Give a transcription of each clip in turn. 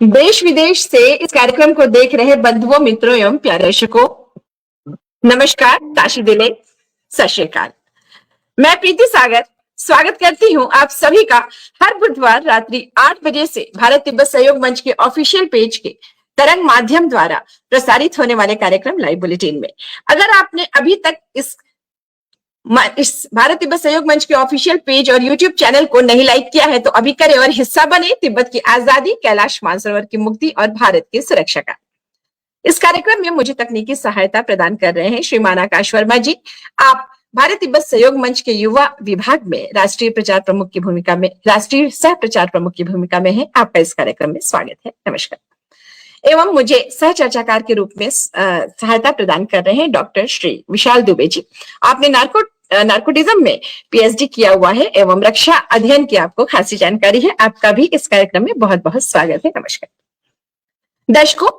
देश विदेश से इस कार्यक्रम को देख रहे बंधुओं, मित्रों एवं प्यारे दर्शकों, नमस्कार, काशी दिले, सत श्री अकाल। मैं प्रीति सागर स्वागत करती हूं आप सभी का हर बुधवार रात्रि 8 बजे से भारत तिब्बत सहयोग मंच के ऑफिशियल पेज के तरंग माध्यम द्वारा प्रसारित होने वाले कार्यक्रम लाइव बुलेटिन में। अगर आपने अभी तक इस भारत तिब्बत सहयोग मंच के ऑफिशियल पेज और यूट्यूब चैनल को नहीं लाइक किया है तो अभी करें और हिस्सा बने तिब्बत की आजादी, कैलाश मानसरोवर की मुक्ति और भारत की सुरक्षा का। इस कार्यक्रम में मुझे तकनीकी सहायता प्रदान कर रहे हैं श्रीमान आकाश वर्मा जी। आप भारत तिब्बत सहयोग मंच के युवा विभाग में राष्ट्रीय प्रचार प्रमुख की भूमिका में, राष्ट्रीय सह प्रचार प्रमुख की भूमिका में है। आपका इस कार्यक्रम में स्वागत है। नमस्कार। एवं मुझे सह चर्चाकार के रूप में सहायता प्रदान कर रहे हैं डॉक्टर श्री विशाल दुबे जी। आपने नार्कोटिज्म में पीएचडी किया हुआ है एवं रक्षा अध्ययन की आपको खासी जानकारी है। आपका भी इस कार्यक्रम में बहुत बहुत स्वागत है। नमस्कार। दर्शकों,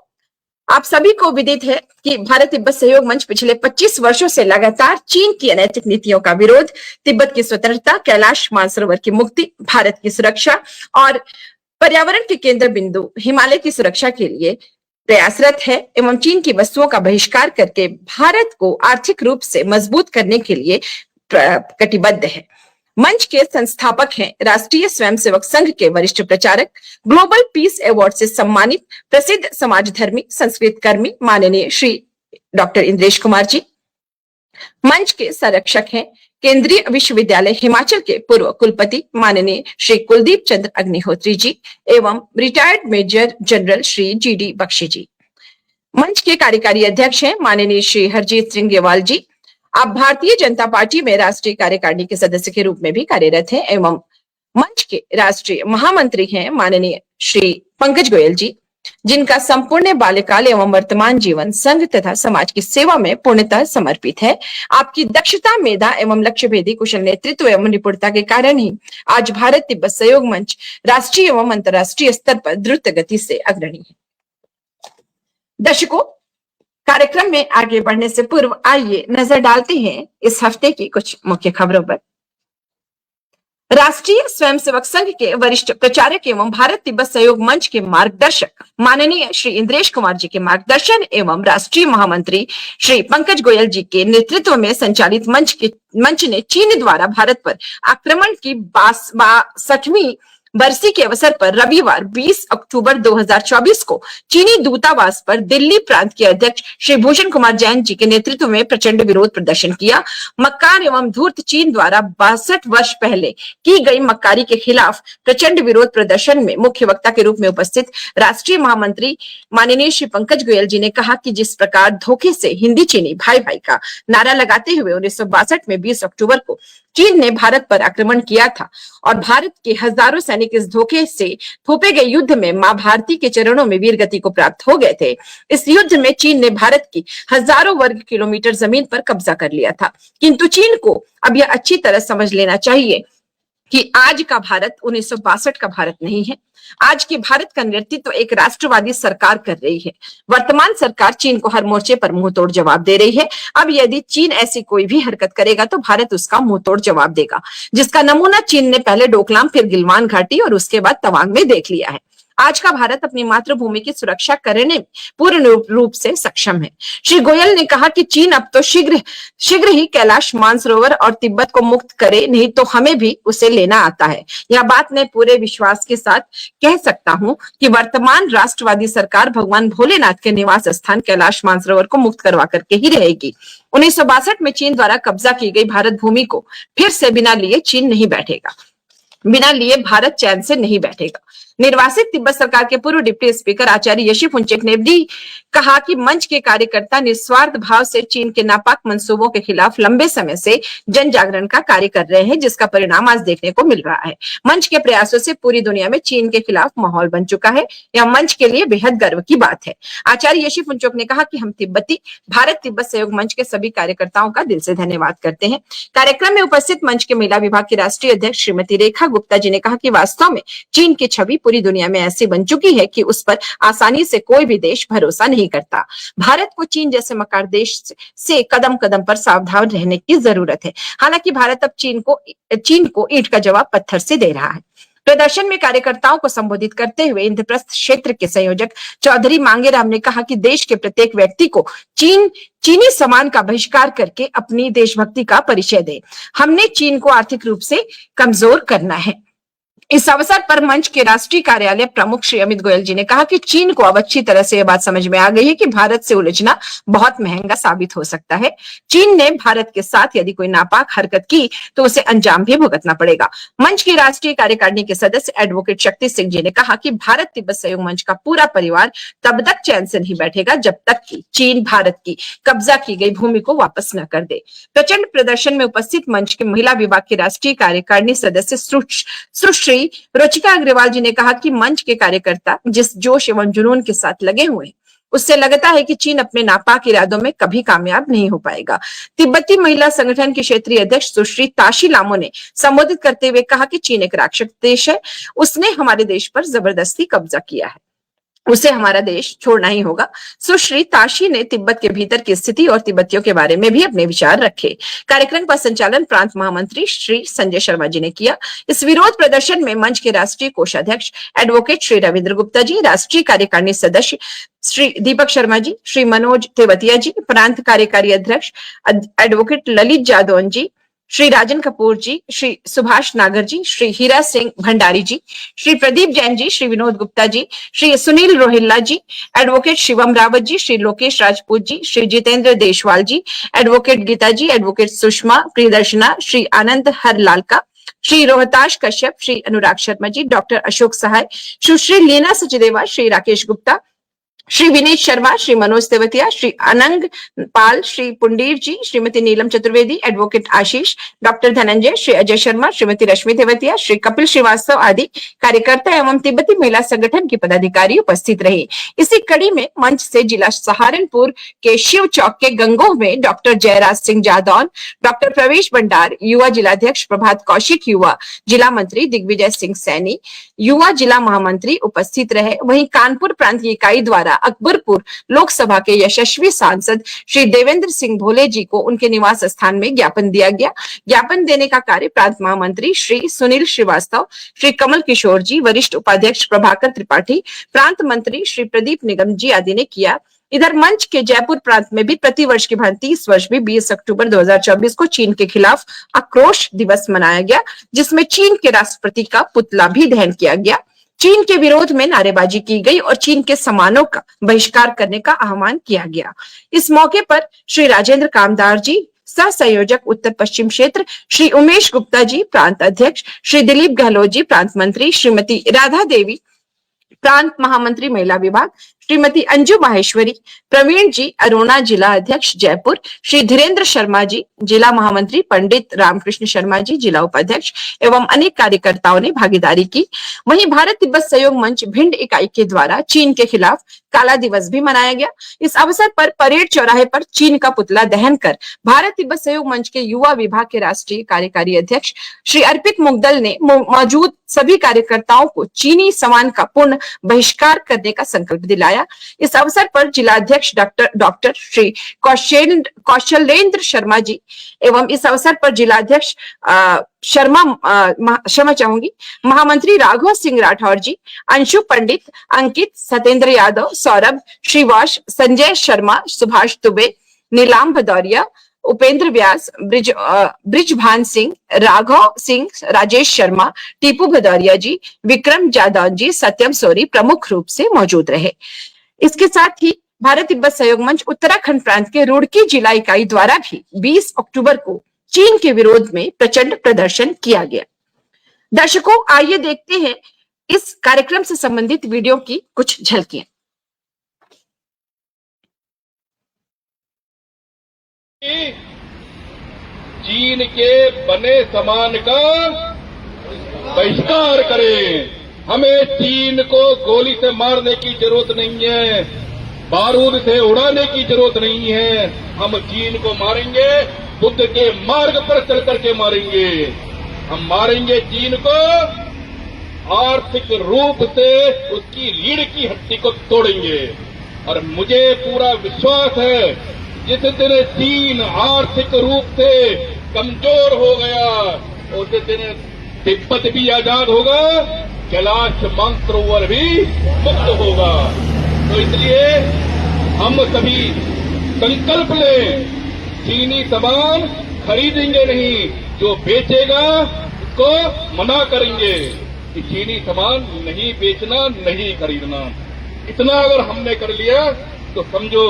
आप सभी को विदित है कि भारत तिब्बत सहयोग मंच पिछले 25 वर्षों से लगातार चीन की अनैतिक नीतियों का विरोध, तिब्बत की स्वतंत्रता, कैलाश मानसरोवर की मुक्ति, भारत की सुरक्षा और पर्यावरण के केंद्र बिंदु हिमालय की सुरक्षा के लिए प्रयासरत है एवं चीन की वस्तुओं का बहिष्कार करके भारत को आर्थिक रूप से मजबूत करने के लिए कटिबद्ध है। मंच के संस्थापक हैं राष्ट्रीय स्वयंसेवक संघ के वरिष्ठ प्रचारक, ग्लोबल पीस अवार्ड से सम्मानित प्रसिद्ध समाजधर्मी संस्कृत कर्मी माननीय श्री डॉक्टर इंद्रेश कुमार जी। मंच के संरक्षक हैं केंद्रीय विश्वविद्यालय हिमाचल के पूर्व कुलपति माननीय श्री कुलदीप चंद्र अग्निहोत्री जी एवं retired major general Shri GD Bakshi ji. मंच के कार्यकारी अध्यक्ष हैं माननीय श्री हरजीत सिंह गेवाल जी। आप भारतीय जनता पार्टी में राष्ट्रीय कार्यकारिणी के सदस्य के रूप में भी कार्यरत हैं एवं मंच के राष्ट्रीय महामंत्री हैं माननीय श्री पंकज गोयल जी, जिनका संपूर्ण बाल्यकाल एवं वर्तमान जीवन संघ तथा समाज की सेवा में पूर्णतः समर्पित है। आपकी दक्षता, मेधा एवं लक्ष्य भेदी कुशल नेतृत्व एवं निपुणता के कारण ही आज भारत तिब्बत सहयोग मंच राष्ट्रीय एवं अंतर्राष्ट्रीय स्तर पर द्रुत गति से अग्रणी है। दर्शकों, कार्यक्रम में आगे बढ़ने से पूर्व आइए नजर डालते हैं इस हफ्ते की कुछ मुख्य खबरों पर। राष्ट्रीय स्वयंसेवक संघ के वरिष्ठ प्रचारक एवं भारत तिब्बत सहयोग मंच के मार्गदर्शक माननीय श्री इंद्रेश कुमार जी के मार्गदर्शन एवं राष्ट्रीय महामंत्री श्री पंकज गोयल जी के नेतृत्व में संचालित मंच ने चीन द्वारा भारत पर आक्रमण की 62वीं बरसी के अवसर पर रविवार 20 अक्टूबर 2024 को चीनी दूतावास पर दिल्ली प्रांत के अध्यक्ष श्री भूषण कुमार जैन जी के नेतृत्व में प्रचंड विरोध प्रदर्शन किया। मक्कार एवं धूर्त चीन द्वारा 62 वर्ष पहले की गई मक्कारी के खिलाफ प्रचंड विरोध प्रदर्शन में मुख्य वक्ता के रूप में उपस्थित राष्ट्रीय महामंत्री माननीय श्री पंकज गोयल जी ने कहा कि जिस प्रकार धोखे से हिंदी चीनी भाई भाई का नारा लगाते हुए 1962 में 20 अक्टूबर को चीन ने भारत पर आक्रमण किया था और भारत के हजारों सैनिक इस धोखे से थोपे गए युद्ध में मां भारती के चरणों में वीर गति को प्राप्त हो गए थे। इस युद्ध में चीन ने भारत की हजारों वर्ग किलोमीटर जमीन पर कब्जा कर लिया था, किंतु चीन को अब यह अच्छी तरह समझ लेना चाहिए कि आज का भारत 1962 का भारत नहीं है। आज की भारत का नेतृत्व एक राष्ट्रवादी सरकार कर रही है। वर्तमान सरकार चीन को हर मोर्चे पर मुंह तोड़ जवाब दे रही है। अब यदि चीन ऐसी कोई भी हरकत करेगा तो भारत उसका मुंह तोड़ जवाब देगा, जिसका नमूना चीन ने पहले डोकलाम, फिर गिलवान घाटी और उसके बाद तवांग में देख लिया है। आज का भारत अपनी मातृभूमि की सुरक्षा करने में पूर्ण रूप से सक्षम है। श्री गोयल ने कहा कि चीन अब तो शीघ्र ही कैलाश मानसरोवर और तिब्बत को मुक्त करे, नहीं तो हमें भी उसे लेना आता है। यह बात मैं पूरे विश्वास के साथ कह सकता हूं कि वर्तमान राष्ट्रवादी सरकार भगवान भोलेनाथ के निवास स्थान कैलाश मानसरोवर को मुक्त करवा करके ही रहेगी। 1962 में चीन द्वारा कब्जा की गई भारत भूमि को फिर से बिना लिए चीन नहीं बैठेगा, बिना लिए भारत चैन से नहीं बैठेगा। निर्वासित तिब्बत सरकार के पूर्व डिप्टी स्पीकर आचार्य यशी फुनचेक ने भी कहा कि मंच के कार्यकर्ता निस्वार्थ भाव से चीन के नापाक मंसूबों के खिलाफ लंबे समय से जन जागरण का कार्य कर रहे हैं, जिसका परिणाम आज देखने को मिल रहा है। मंच के प्रयासों से पूरी दुनिया में चीन के खिलाफ माहौल बन चुका है। यह मंच के लिए बेहद गर्व की बात है। आचार्य यशी फुनचेक ने कहा कि हम तिब्बती भारत तिब्बत सहयोग मंच के सभी कार्यकर्ताओं का दिल से धन्यवाद करते हैं। कार्यक्रम में उपस्थित मंच के महिला विभाग की राष्ट्रीय अध्यक्ष श्रीमती रेखा गुप्ता जी ने कहा कि वास्तव में चीन की छवि पूरी दुनिया में ऐसी बन चुकी है कि उस पर आसानी से कोई भी देश भरोसा नहीं करता। भारत को चीन जैसे मकार देश से कदम कदम पर सावधान रहने की जरूरत है। हालांकि भारत अब चीन को ईंट का जवाब पत्थर से दे रहा है। प्रदर्शन में कार्यकर्ताओं को संबोधित करते हुए इंद्रप्रस्थ क्षेत्र के संयोजक चौधरी मांगेराम ने कहा कि देश के प्रत्येक व्यक्ति को चीनी सामान का बहिष्कार करके अपनी देशभक्ति का परिचय दे। हमने चीन को आर्थिक रूप से कमजोर करना है। इस अवसर पर मंच के राष्ट्रीय कार्यालय प्रमुख श्री अमित गोयल जी ने कहा कि चीन को अब अच्छी तरह से यह बात समझ में आ गई है कि भारत से उलझना बहुत महंगा साबित हो सकता है। चीन ने भारत के साथ यदि कोई नापाक हरकत की तो उसे अंजाम भी भुगतना पड़ेगा। मंच की राष्ट्रीय कार्यकारिणी के सदस्य एडवोकेट शक्ति सिंह जी ने कहा कि भारत तिब्बत सहयोग मंच का पूरा परिवार तब तक चैन से नहीं बैठेगा जब तक कि चीन भारत की कब्जा की गई भूमि को वापस न कर दे। प्रचंड प्रदर्शन में उपस्थित मंच के महिला विभाग के राष्ट्रीय कार्यकारिणी सदस्य सुश्री रुचिका अग्रवाल जी ने कहा कि मंच के कार्यकर्ता जिस जोश एवं जुनून के साथ लगे हुए हैं उससे लगता है कि चीन अपने नापाक इरादों में कभी कामयाब नहीं हो पाएगा। तिब्बती महिला संगठन की क्षेत्रीय अध्यक्ष सुश्री ताशी लामो ने संबोधित करते हुए कहा कि चीन एक राक्षस देश है, उसने हमारे देश पर जबरदस्ती कब्जा किया है, उसे हमारा देश छोड़ना ही होगा। सुश्री ताशी ने तिब्बत के भीतर की स्थिति और तिब्बतियों के बारे में भी अपने विचार रखे। कार्यक्रम का संचालन प्रांत महामंत्री श्री संजय शर्मा जी ने किया। इस विरोध प्रदर्शन में मंच के राष्ट्रीय कोषाध्यक्ष एडवोकेट श्री रविंद्र गुप्ता जी, राष्ट्रीय कार्यकारिणी सदस्य श्री दीपक शर्मा जी, श्री मनोज तेवतिया जी, प्रांत कार्यकारी अध्यक्ष एडवोकेट ललित जादौन जी, श्री राजन कपूर जी, श्री सुभाष नागर जी, श्री हीरा सिंह भंडारी जी, श्री प्रदीप जैन जी, श्री विनोद गुप्ता जी, श्री सुनील रोहिल्ला जी, एडवोकेट शिवम रावत जी, श्री लोकेश राजपूत जी, श्री जितेंद्र देशवाल जी, एडवोकेट गीता जी, एडवोकेट सुषमा प्रियदर्शना, श्री आनंद हरलालका, श्री रोहताश कश्यप, श्री अनुराग शर्मा जी, डॉक्टर अशोक सहाय, सुश्री लीना सचदेवा, श्री राकेश गुप्ता, श्री विनीत शर्मा, श्री मनोज तेवतिया, श्री अनंग पाल, श्री पुंडीर जी, श्रीमती नीलम चतुर्वेदी, एडवोकेट आशीष, डॉक्टर धनंजय, श्री अजय शर्मा, श्रीमती रश्मि तेवतिया, श्री कपिल श्रीवास्तव आदि कार्यकर्ता एवं तिब्बती महिला संगठन के पदाधिकारी उपस्थित रहे। इसी कड़ी में मंच से जिला सहारनपुर के शिव चौक के गंगोह में डॉक्टर जयराज सिंह जादौन, डॉक्टर प्रवेश भंडार, युवा जिलाध्यक्ष प्रभात कौशिक, युवा जिला मंत्री दिग्विजय सिंह सैनी, युवा जिला महामंत्री उपस्थित रहे। वहीं कानपुर प्रांत की इकाई द्वारा अकबरपुर लोकसभा के यशस्वी सांसद श्री देवेंद्र सिंह भोले जी को उनके निवास स्थान में ज्ञापन दिया गया। ज्ञापन देने का कार्य प्रांत महामंत्री श्री सुनील श्रीवास्तव, श्री कमल किशोर जी, वरिष्ठ उपाध्यक्ष प्रभाकर त्रिपाठी, प्रांत मंत्री श्री प्रदीप निगम जी आदि ने किया। इधर मंच के जयपुर प्रांत में भी प्रतिवर्ष की भांति इस वर्ष भी 20 अक्टूबर 2024 को चीन के खिलाफ आक्रोश दिवस मनाया गया, जिसमें चीन के राष्ट्रपति का पुतला भी दहन किया गया। चीन के विरोध में नारेबाजी की गई और चीन के सामानों का बहिष्कार करने का आह्वान किया गया। इस मौके पर श्री राजेंद्र कामदार जी, सह संयोजक उत्तर पश्चिम क्षेत्र श्री उमेश गुप्ता जी, प्रांत अध्यक्ष श्री दिलीप गहलोत जी, प्रांत मंत्री श्रीमती राधा देवी, प्रांत महामंत्री महिला विभाग श्रीमती अंजू माहेश्वरी, प्रवीण जी अरोना जिला अध्यक्ष जयपुर, श्री धीरेन्द्र शर्मा जी, जिला महामंत्री पंडित रामकृष्ण शर्मा जी, जिला उपाध्यक्ष एवं अनेक कार्यकर्ताओं ने भागीदारी की। वहीं भारत तिब्बत सहयोग मंच भिंड इकाई के द्वारा चीन के खिलाफ काला दिवस भी मनाया गया। इस अवसर पर परेड चौराहे पर चीन का पुतला दहन कर भारत तिब्बत सहयोग मंच के युवा विभाग के राष्ट्रीय कार्यकारी अध्यक्ष श्री अर्पित मुगदल ने मौजूद सभी कार्यकर्ताओं को चीनी सामान का पूर्ण बहिष्कार करने का संकल्प दिलाया। इस अवसर पर जिलाध्यक्ष डॉक्टर श्री कौशलेंद्र शर्मा जी एवं इस अवसर पर जिलाध्यक्ष क्षमा चाहूंगी महामंत्री राघव सिंह राठौर जी, अंशु पंडित, अंकित, सतेंद्र यादव, सौरभ श्रीवास, संजय शर्मा, सुभाष दुबे, नीलाम भदौरिया, उपेंद्र व्यास, ब्रिजभान सिंह, राघव सिंह, राजेश शर्मा, टीपू भदौरिया जी, विक्रम जादव जी, सत्यम सोरी प्रमुख रूप से मौजूद रहे। इसके साथ ही भारत तिब्बत सहयोग मंच उत्तराखंड प्रांत के रुड़की जिला इकाई द्वारा भी 20 अक्टूबर को चीन के विरोध में प्रचंड प्रदर्शन किया गया। दर्शकों, आइए देखते हैं इस कार्यक्रम से संबंधित वीडियो की कुछ झलकियां। चीन के बने सामान का बहिष्कार करें। हमें चीन को गोली से मारने की जरूरत नहीं है, बारूद से उड़ाने की जरूरत नहीं है। हम चीन को मारेंगे, बुद्ध के मार्ग पर चल करके मारेंगे। हम मारेंगे चीन को, आर्थिक रूप से उसकी रीढ़ की हड्डी को तोड़ेंगे। और मुझे पूरा विश्वास है, जिस दिन चीन आर्थिक रूप से कमजोर हो गया, उस दिन तिब्बत भी आजाद होगा, कैलाश मानसरोवर भी मुक्त होगा। तो इसलिए हम सभी संकल्प लें, चीनी सामान खरीदेंगे नहीं, जो बेचेगा उसको मना करेंगे कि चीनी सामान नहीं बेचना, नहीं खरीदना। इतना अगर हमने कर लिया तो समझो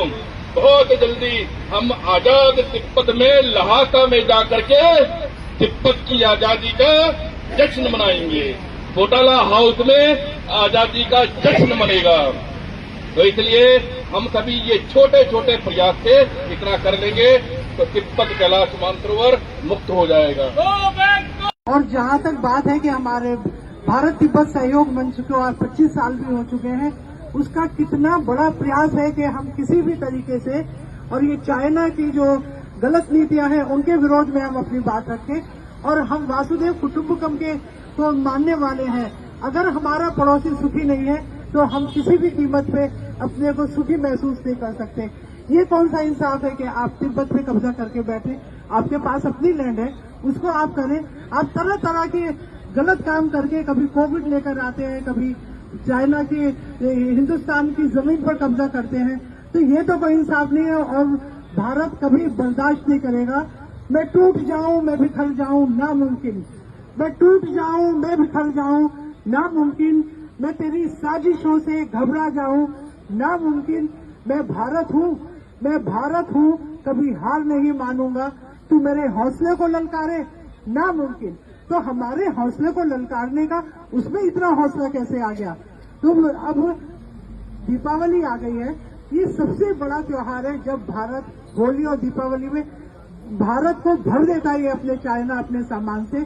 बहुत जल्दी हम आजाद तिब्बत में लहासा में जाकर के तिब्बत की आजादी का जश्न मनाएंगे। घोटाला हाउस में आजादी का जश्न मनेगा। तो इसलिए हम सभी ये छोटे छोटे प्रयास से इतना कर लेंगे तो तिब्बत कैलाश मानसरोवर मुक्त हो जाएगा। और जहाँ तक बात है कि हमारे भारत तिब्बत सहयोग मंच को आज 25 साल भी हो चुके हैं, उसका कितना बड़ा प्रयास है कि हम किसी भी तरीके से, और ये चाइना की जो गलत नीतियां हैं उनके विरोध में हम अपनी बात रखें। और हम वासुदेव कुटुंबकम के को मानने वाले हैं। अगर हमारा पड़ोसी सुखी नहीं है तो हम किसी भी कीमत पे अपने को सुखी महसूस नहीं कर सकते। ये कौन सा इंसाफ है कि आप तिब्बत पे कब्जा करके बैठे, आपके पास अपनी लैंड है, उसको आप करें। आप तरह तरह के गलत काम करके कभी कोविड लेकर आते हैं, कभी चाइना की हिंदुस्तान की जमीन पर कब्जा करते हैं। तो ये तो कोई इंसाफ नहीं है और भारत कभी बर्दाश्त नहीं करेगा। मैं टूट जाऊं, मैं बिखर जाऊं, नामुमकिन। मैं टूट जाऊं, मैं बिखर जाऊं, नामुमकिन। मैं तेरी साजिशों से घबरा जाऊं, नामुमकिन। मैं भारत हूं, मैं भारत हूं, कभी हार नहीं मानूंगा। तू मेरे हौसले को ललकारे, नामुमकिन। तो हमारे हौसले को ललकारने का उसमें इतना हौसला कैसे आ गया? तो अब दीपावली आ गई है, ये सबसे बड़ा त्योहार है जब भारत होली और दीपावली में भारत को भर देता है अपने चाइना अपने सामान से।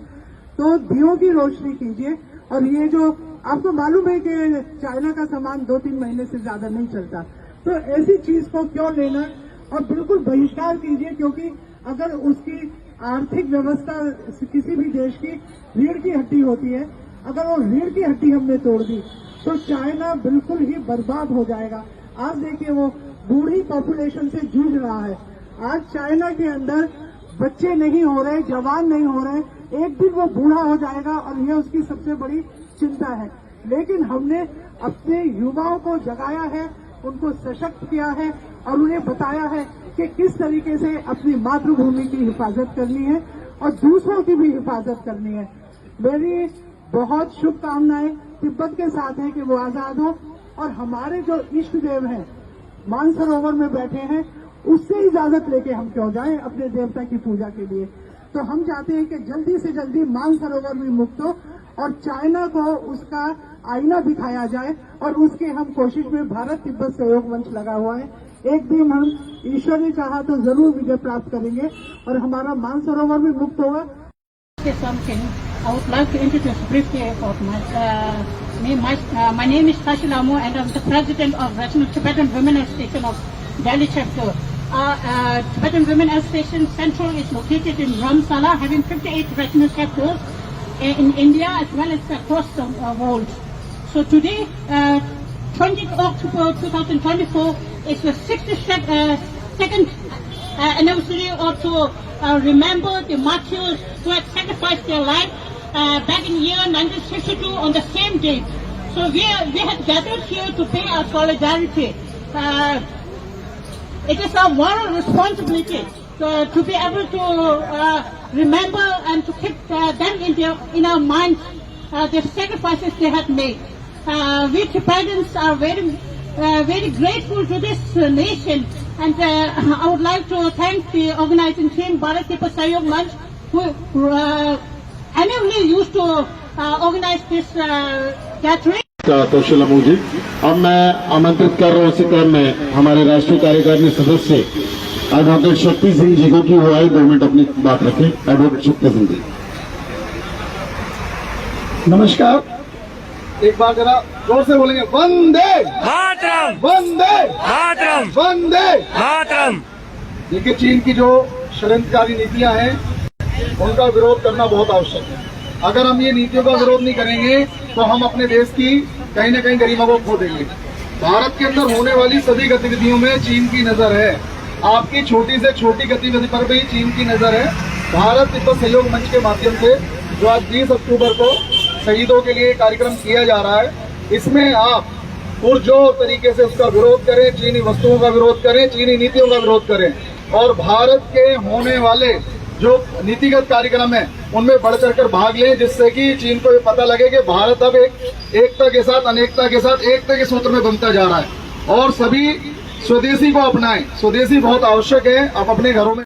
तो दियों की रोशनी कीजिए। और ये जो आपको मालूम है कि चाइना का सामान 2-3 महीने से ज्यादा नहीं चलता, तो ऐसी चीज को क्यों लेना, और बिल्कुल बहिष्कार कीजिए। क्योंकि अगर उसकी आर्थिक व्यवस्था किसी भी देश की रीढ़ की हड्डी होती है, अगर वो रीढ़ की हड्डी हमने तोड़ दी तो चाइना बिल्कुल ही बर्बाद हो जाएगा। आज देखिए वो बूढ़ी पॉपुलेशन से जूझ रहा है। आज चाइना के अंदर बच्चे नहीं हो रहे, जवान नहीं हो रहे, एक दिन वो बूढ़ा हो जाएगा और ये उसकी सबसे बड़ी चिंता है। लेकिन हमने अपने युवाओं को जगाया है, उनको सशक्त किया है और उन्हें बताया है कि किस तरीके से अपनी मातृभूमि की हिफाजत करनी है और दूसरों की भी हिफाजत करनी है। मेरी बहुत शुभकामनाएं तिब्बत के साथ हैं कि वो आजाद हो। और हमारे जो इष्ट देव हैं मानसरोवर में बैठे हैं, उससे इजाजत लेके हम क्यों जाएं अपने देवता की पूजा के लिए। तो हम चाहते हैं कि जल्दी से जल्दी मानसरोवर भी मुक्त हो और चाइना को उसका आईना दिखाया जाए। और उसके हम कोशिश में भारत तिब्बत सहयोग मंच लगा हुआ है। एक दिन हम ईश्वर ने चाहा तो जरूर विजय प्राप्त करेंगे और हमारा मानसरोवर भी मुक्त होगा। I would like to introduce briefly about my name is Tashi Lamu and I'm the president of National Tibetan Women Association of Delhi chapter. Tibetan Women Association Central is located in Ramsala, having 58 regional chapters in India as well as across the world. So today, 20th October 2024 is the 62nd anniversary or to remember the martyrs who had sacrificed their life back in year 1962 on the same day. So we had gathered here to pay our solidarity. It is our moral responsibility to be able to remember and to keep them in our minds, the sacrifices they had made. We Tibetans are very grateful to this nation, and I would like to thank the organizing team, Bharat Tibbet Sahayog Manch, who annually used to organize this gathering. कौशल अमू जी, अब मैं आमंत्रित कर रहा हूँ इसी क्रम में हमारे राष्ट्रीय कार्यकारिणी सदस्य एडवोकेट शक्ति सिंह जी को कि वो आए 2 मिनट अपनी बात रखें। एडवोकेट शक्ति सिंह जी। नमस्कार। एक बार जरा जोर से बोलेंगे, वंदे मातरम, वंदे मातरम, वंदे मातरम। देखिए, चीन की जो षड्यंत्रकारी नीतियां हैं उनका विरोध करना बहुत आवश्यक है। अगर हम ये नीतियों का विरोध नहीं करेंगे तो हम अपने देश की कहीं न कहीं गरिमा को खो देंगे। भारत के अंदर होने वाली सभी गतिविधियों में चीन की नजर है। आपकी छोटी से छोटी गतिविधि पर भी चीन की नजर है। भारत तिब्बत सहयोग मंच के माध्यम से जो आज 20 अक्टूबर को शहीदों के लिए कार्यक्रम किया जा रहा है, इसमें आप पुरजोर तरीके से उसका विरोध करें, चीनी वस्तुओं का विरोध करें, चीनी नीतियों का विरोध करें और भारत के होने वाले जो नीतिगत कार्यक्रम है उनमें बढ़ चढ़कर भाग लें, जिससे कि चीन को ये पता लगे कि भारत अब एकता के साथ अनेकता के साथ एकता के सूत्र में बनता जा रहा है और सभी स्वदेशी को अपनाएं। स्वदेशी बहुत आवश्यक है। आप अपने घरों में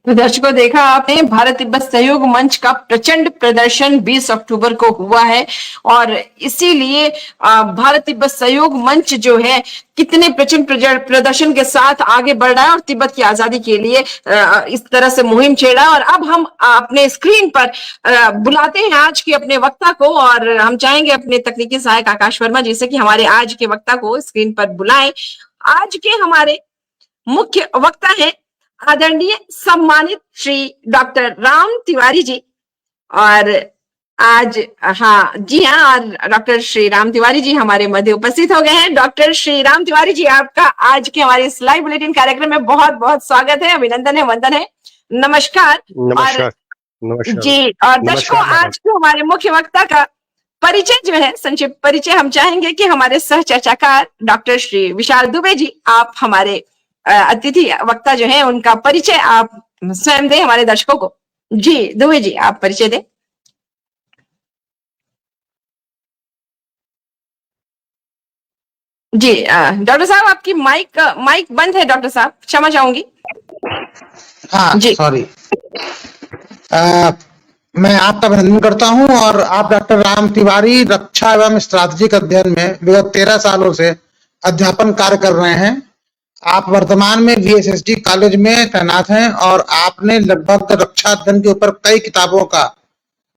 तो दर्शकों, देखा आपने, भारत तिब्बत सहयोग मंच का प्रचंड प्रदर्शन 20 अक्टूबर को हुआ है और इसीलिए भारत तिब्बत सहयोग मंच जो है कितने प्रचंड प्रदर्शन के साथ आगे बढ़ रहा है और तिब्बत की आजादी के लिए इस तरह से मुहिम छेड़ा। और अब हम अपने स्क्रीन पर बुलाते हैं आज के अपने वक्ता को और हम चाहेंगे अपने तकनीकी सहायक आकाश वर्मा जी से कि हमारे आज के वक्ता को स्क्रीन पर बुलाएं। आज के हमारे मुख्य वक्ता हैं आदरणीय सम्मानित श्री डॉक्टर राम तिवारी जी। और आज जी हाँ, और डॉक्टर श्री राम तिवारी जी हमारे मध्य उपस्थित हो गए हैं। डॉक्टर श्री राम तिवारी जी, आपका आज के हमारे इस लाइव बुलेटिन कार्यक्रम में बहुत बहुत स्वागत है, अभिनंदन है, वंदन है, नमस्कार। नमस्कार। जी, और दर्शकों, आज के हमारे मुख्य वक्ता का परिचय जो है, संक्षिप्त परिचय हम चाहेंगे कि हमारे सह चर्चाकार डॉक्टर श्री विशाल दुबे जी, आप हमारे अतिथि वक्ता जो है उनका परिचय आप स्वयं दें हमारे दर्शकों को। जी दुबे जी, आप परिचय दें। जी डॉक्टर साहब, आपकी माइक बंद है डॉक्टर साहब, क्षमा चाहूंगी। हाँ जी सॉरी। मैं आपका अभिनंदन करता हूं और आप डॉक्टर राम तिवारी रक्षा एवं स्ट्रैटेजिक अध्ययन में विगत 13 सालों से अध्यापन कार्य कर रहे हैं। आप वर्तमान में VSSD कॉलेज में तैनात हैं और आपने लगभग रक्षा अध्ययन के ऊपर कई किताबों का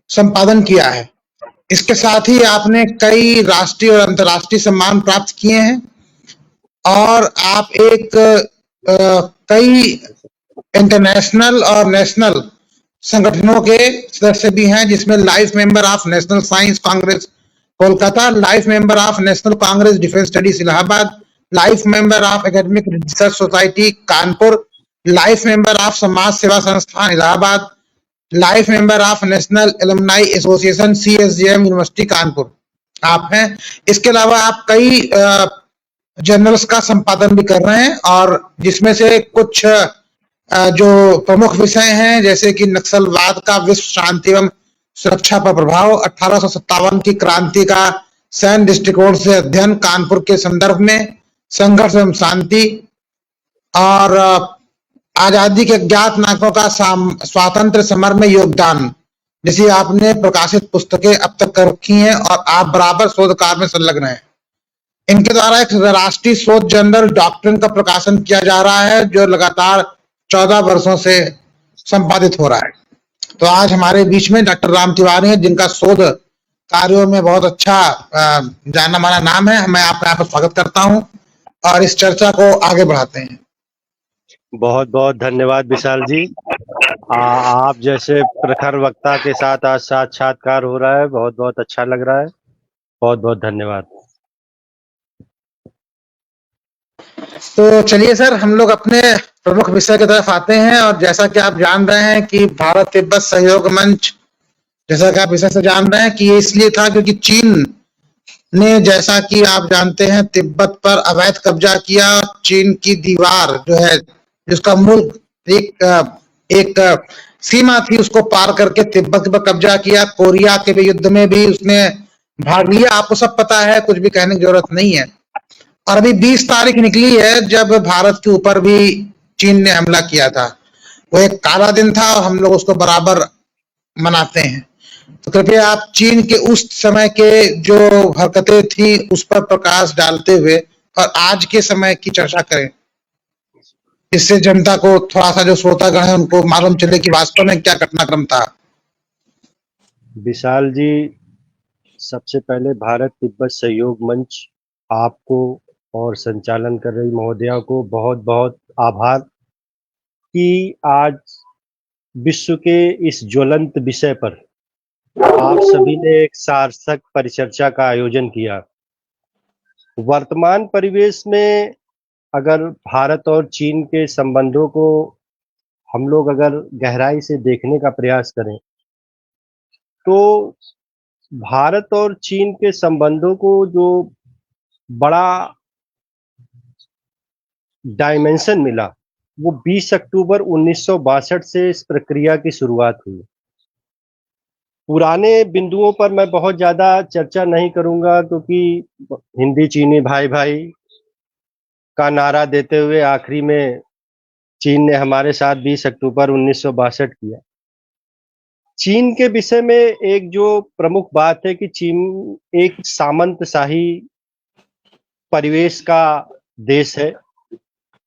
संपादन किया है। इसके साथ ही आपने कई राष्ट्रीय और अंतर्राष्ट्रीय सम्मान प्राप्त किए हैं और आप एक कई इंटरनेशनल और नेशनल संगठनों के सदस्य भी हैं, जिसमें life member of national science Congress Kolkata, life member of national Congress defence studies Allahabad, life member of academic research society Kanpur, life member of समाज सेवा संस्थान Allahabad, life member of national alumni association CSJM university Kanpur आप हैं। इसके अलावा आप कई जर्नल्स का संपादन भी कर रहे हैं और जिसमें से कुछ जो प्रमुख विषय हैं, जैसे कि नक्सलवाद का विश्व शांति एवं सुरक्षा पर प्रभाव, 1857 की क्रांति का सैन्य दृष्टिकोण से अध्ययन कानपुर के संदर्भ में, संघर्ष एवं शांति और आजादी के अज्ञात नायकों का स्वातंत्र समर में योगदान जैसी आपने प्रकाशित पुस्तकें अब तक कर रखी हैं और आप बराबर शोध कार्य में संलग्न हैं। इनके द्वारा एक राष्ट्रीय शोध जर्नल डॉक्ट्रिन का प्रकाशन किया जा रहा है, जो लगातार 14 वर्षों से संपादित हो रहा है। तो आज हमारे बीच में डॉक्टर राम तिवारी हैं, जिनका शोध कार्यों में बहुत अच्छा जाना माना नाम है। मैं आपका यहाँ पर स्वागत करता हूँ और इस चर्चा को आगे बढ़ाते हैं। बहुत बहुत धन्यवाद विशाल जी। आप जैसे प्रखर वक्ता के साथ आज साक्षात्कार हो रहा है, बहुत बहुत अच्छा लग रहा है। बहुत बहुत धन्यवाद। तो चलिए सर, हम लोग अपने प्रमुख विषय की तरफ आते हैं। और जैसा कि आप जान रहे हैं कि भारत तिब्बत सहयोग मंच, जैसा कि आप विषय से जान रहे हैं कि ये इसलिए था क्योंकि चीन ने, जैसा कि आप जानते हैं, तिब्बत पर अवैध कब्जा किया। चीन की दीवार जो है, जिसका मूल एक सीमा थी, उसको पार करके तिब्बत पर कब्जा किया। कोरिया के भी युद्ध में भी उसने भाग लिया। आपको सब पता है, कुछ भी कहने की जरूरत नहीं है। और अभी 20 तारीख निकली है जब भारत के ऊपर भी चीन ने हमला किया था। वो एक काला दिन था और हम लोग उसको बराबर मनाते हैं। तो कृपया आप चीन के उस समय के जो हरकतें थी उस पर प्रकाश डालते हुए और आज के समय की चर्चा करें, इससे जनता को थोड़ा सा, जो श्रोतागण है, उनको मालूम चले कि वास्तव में क्या घटनाक्रम था। विशाल जी, सबसे पहले भारत तिब्बत सहयोग मंच, आपको और संचालन कर रही महोदया को बहुत बहुत आभार कि आज विश्व के इस ज्वलंत विषय पर आप सभी ने एक सार्थक परिचर्चा का आयोजन किया। वर्तमान परिवेश में अगर भारत और चीन के संबंधों को हम लोग अगर गहराई से देखने का प्रयास करें तो भारत और चीन के संबंधों को जो बड़ा डायमेंशन मिला वो 20 अक्टूबर 1962 से इस प्रक्रिया की शुरुआत हुई। पुराने बिंदुओं पर मैं बहुत ज्यादा चर्चा नहीं करूंगा क्योंकि हिंदी चीनी भाई भाई का नारा देते हुए आखिरी में चीन ने हमारे साथ 20 अक्टूबर 1962 किया। चीन के विषय में एक जो प्रमुख बात है कि चीन एक सामंतशाही परिवेश का देश है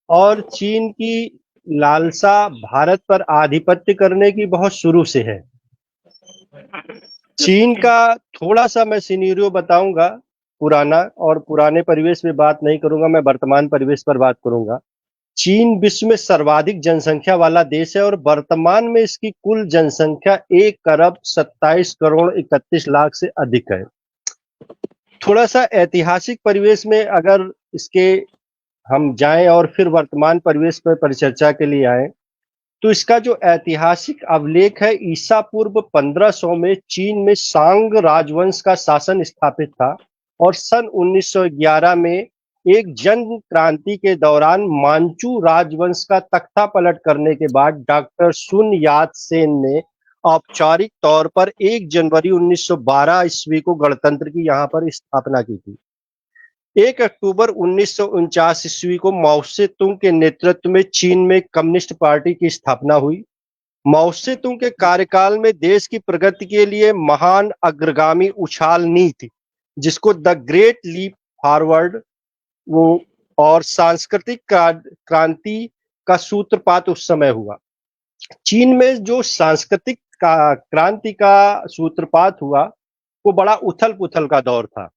और चीन की लालसा भारत पर आधिपत्य करने की बहुत शुरू से है। चीन का थोड़ा सा मैं सिनेरियो बताऊंगा पुराना, और पुराने परिवेश में बात नहीं करूंगा, मैं वर्तमान परिवेश पर बात करूंगा। चीन विश्व में सर्वाधिक जनसंख्या वाला देश है और वर्तमान में इसकी कुल जनसंख्या 1,27,31,00,000 से अधिक है। थोड़ा सा ऐतिहासिक परिवेश में अगर इसके हम जाएं और फिर वर्तमान परिवेश पर परिचर्चा के लिए आए तो इसका जो ऐतिहासिक अवलेख है, ईसा पूर्व 1500 में चीन में सांग राजवंश का शासन स्थापित था और सन 1911 में एक जन क्रांति के दौरान मांचू राजवंश का तख्ता पलट करने के बाद डॉक्टर सुन यात सेन ने औपचारिक तौर पर 1 जनवरी 1912 ईस्वी को गणतंत्र की यहाँ पर स्थापना की थी। 1 अक्टूबर 1949 ईस्वी को माओ से तुंग के नेतृत्व में चीन में कम्युनिस्ट पार्टी की स्थापना हुई। माओ से तुंग के कार्यकाल में देश की प्रगति के लिए महान अग्रगामी उछाल नीति, जिसको द ग्रेट लीप फॉरवर्ड वो और सांस्कृतिक क्रांति का सूत्रपात उस समय हुआ। चीन में जो सांस्कृतिक क्रांति का सूत्रपात हुआ वो बड़ा उथल पुथल का दौर था।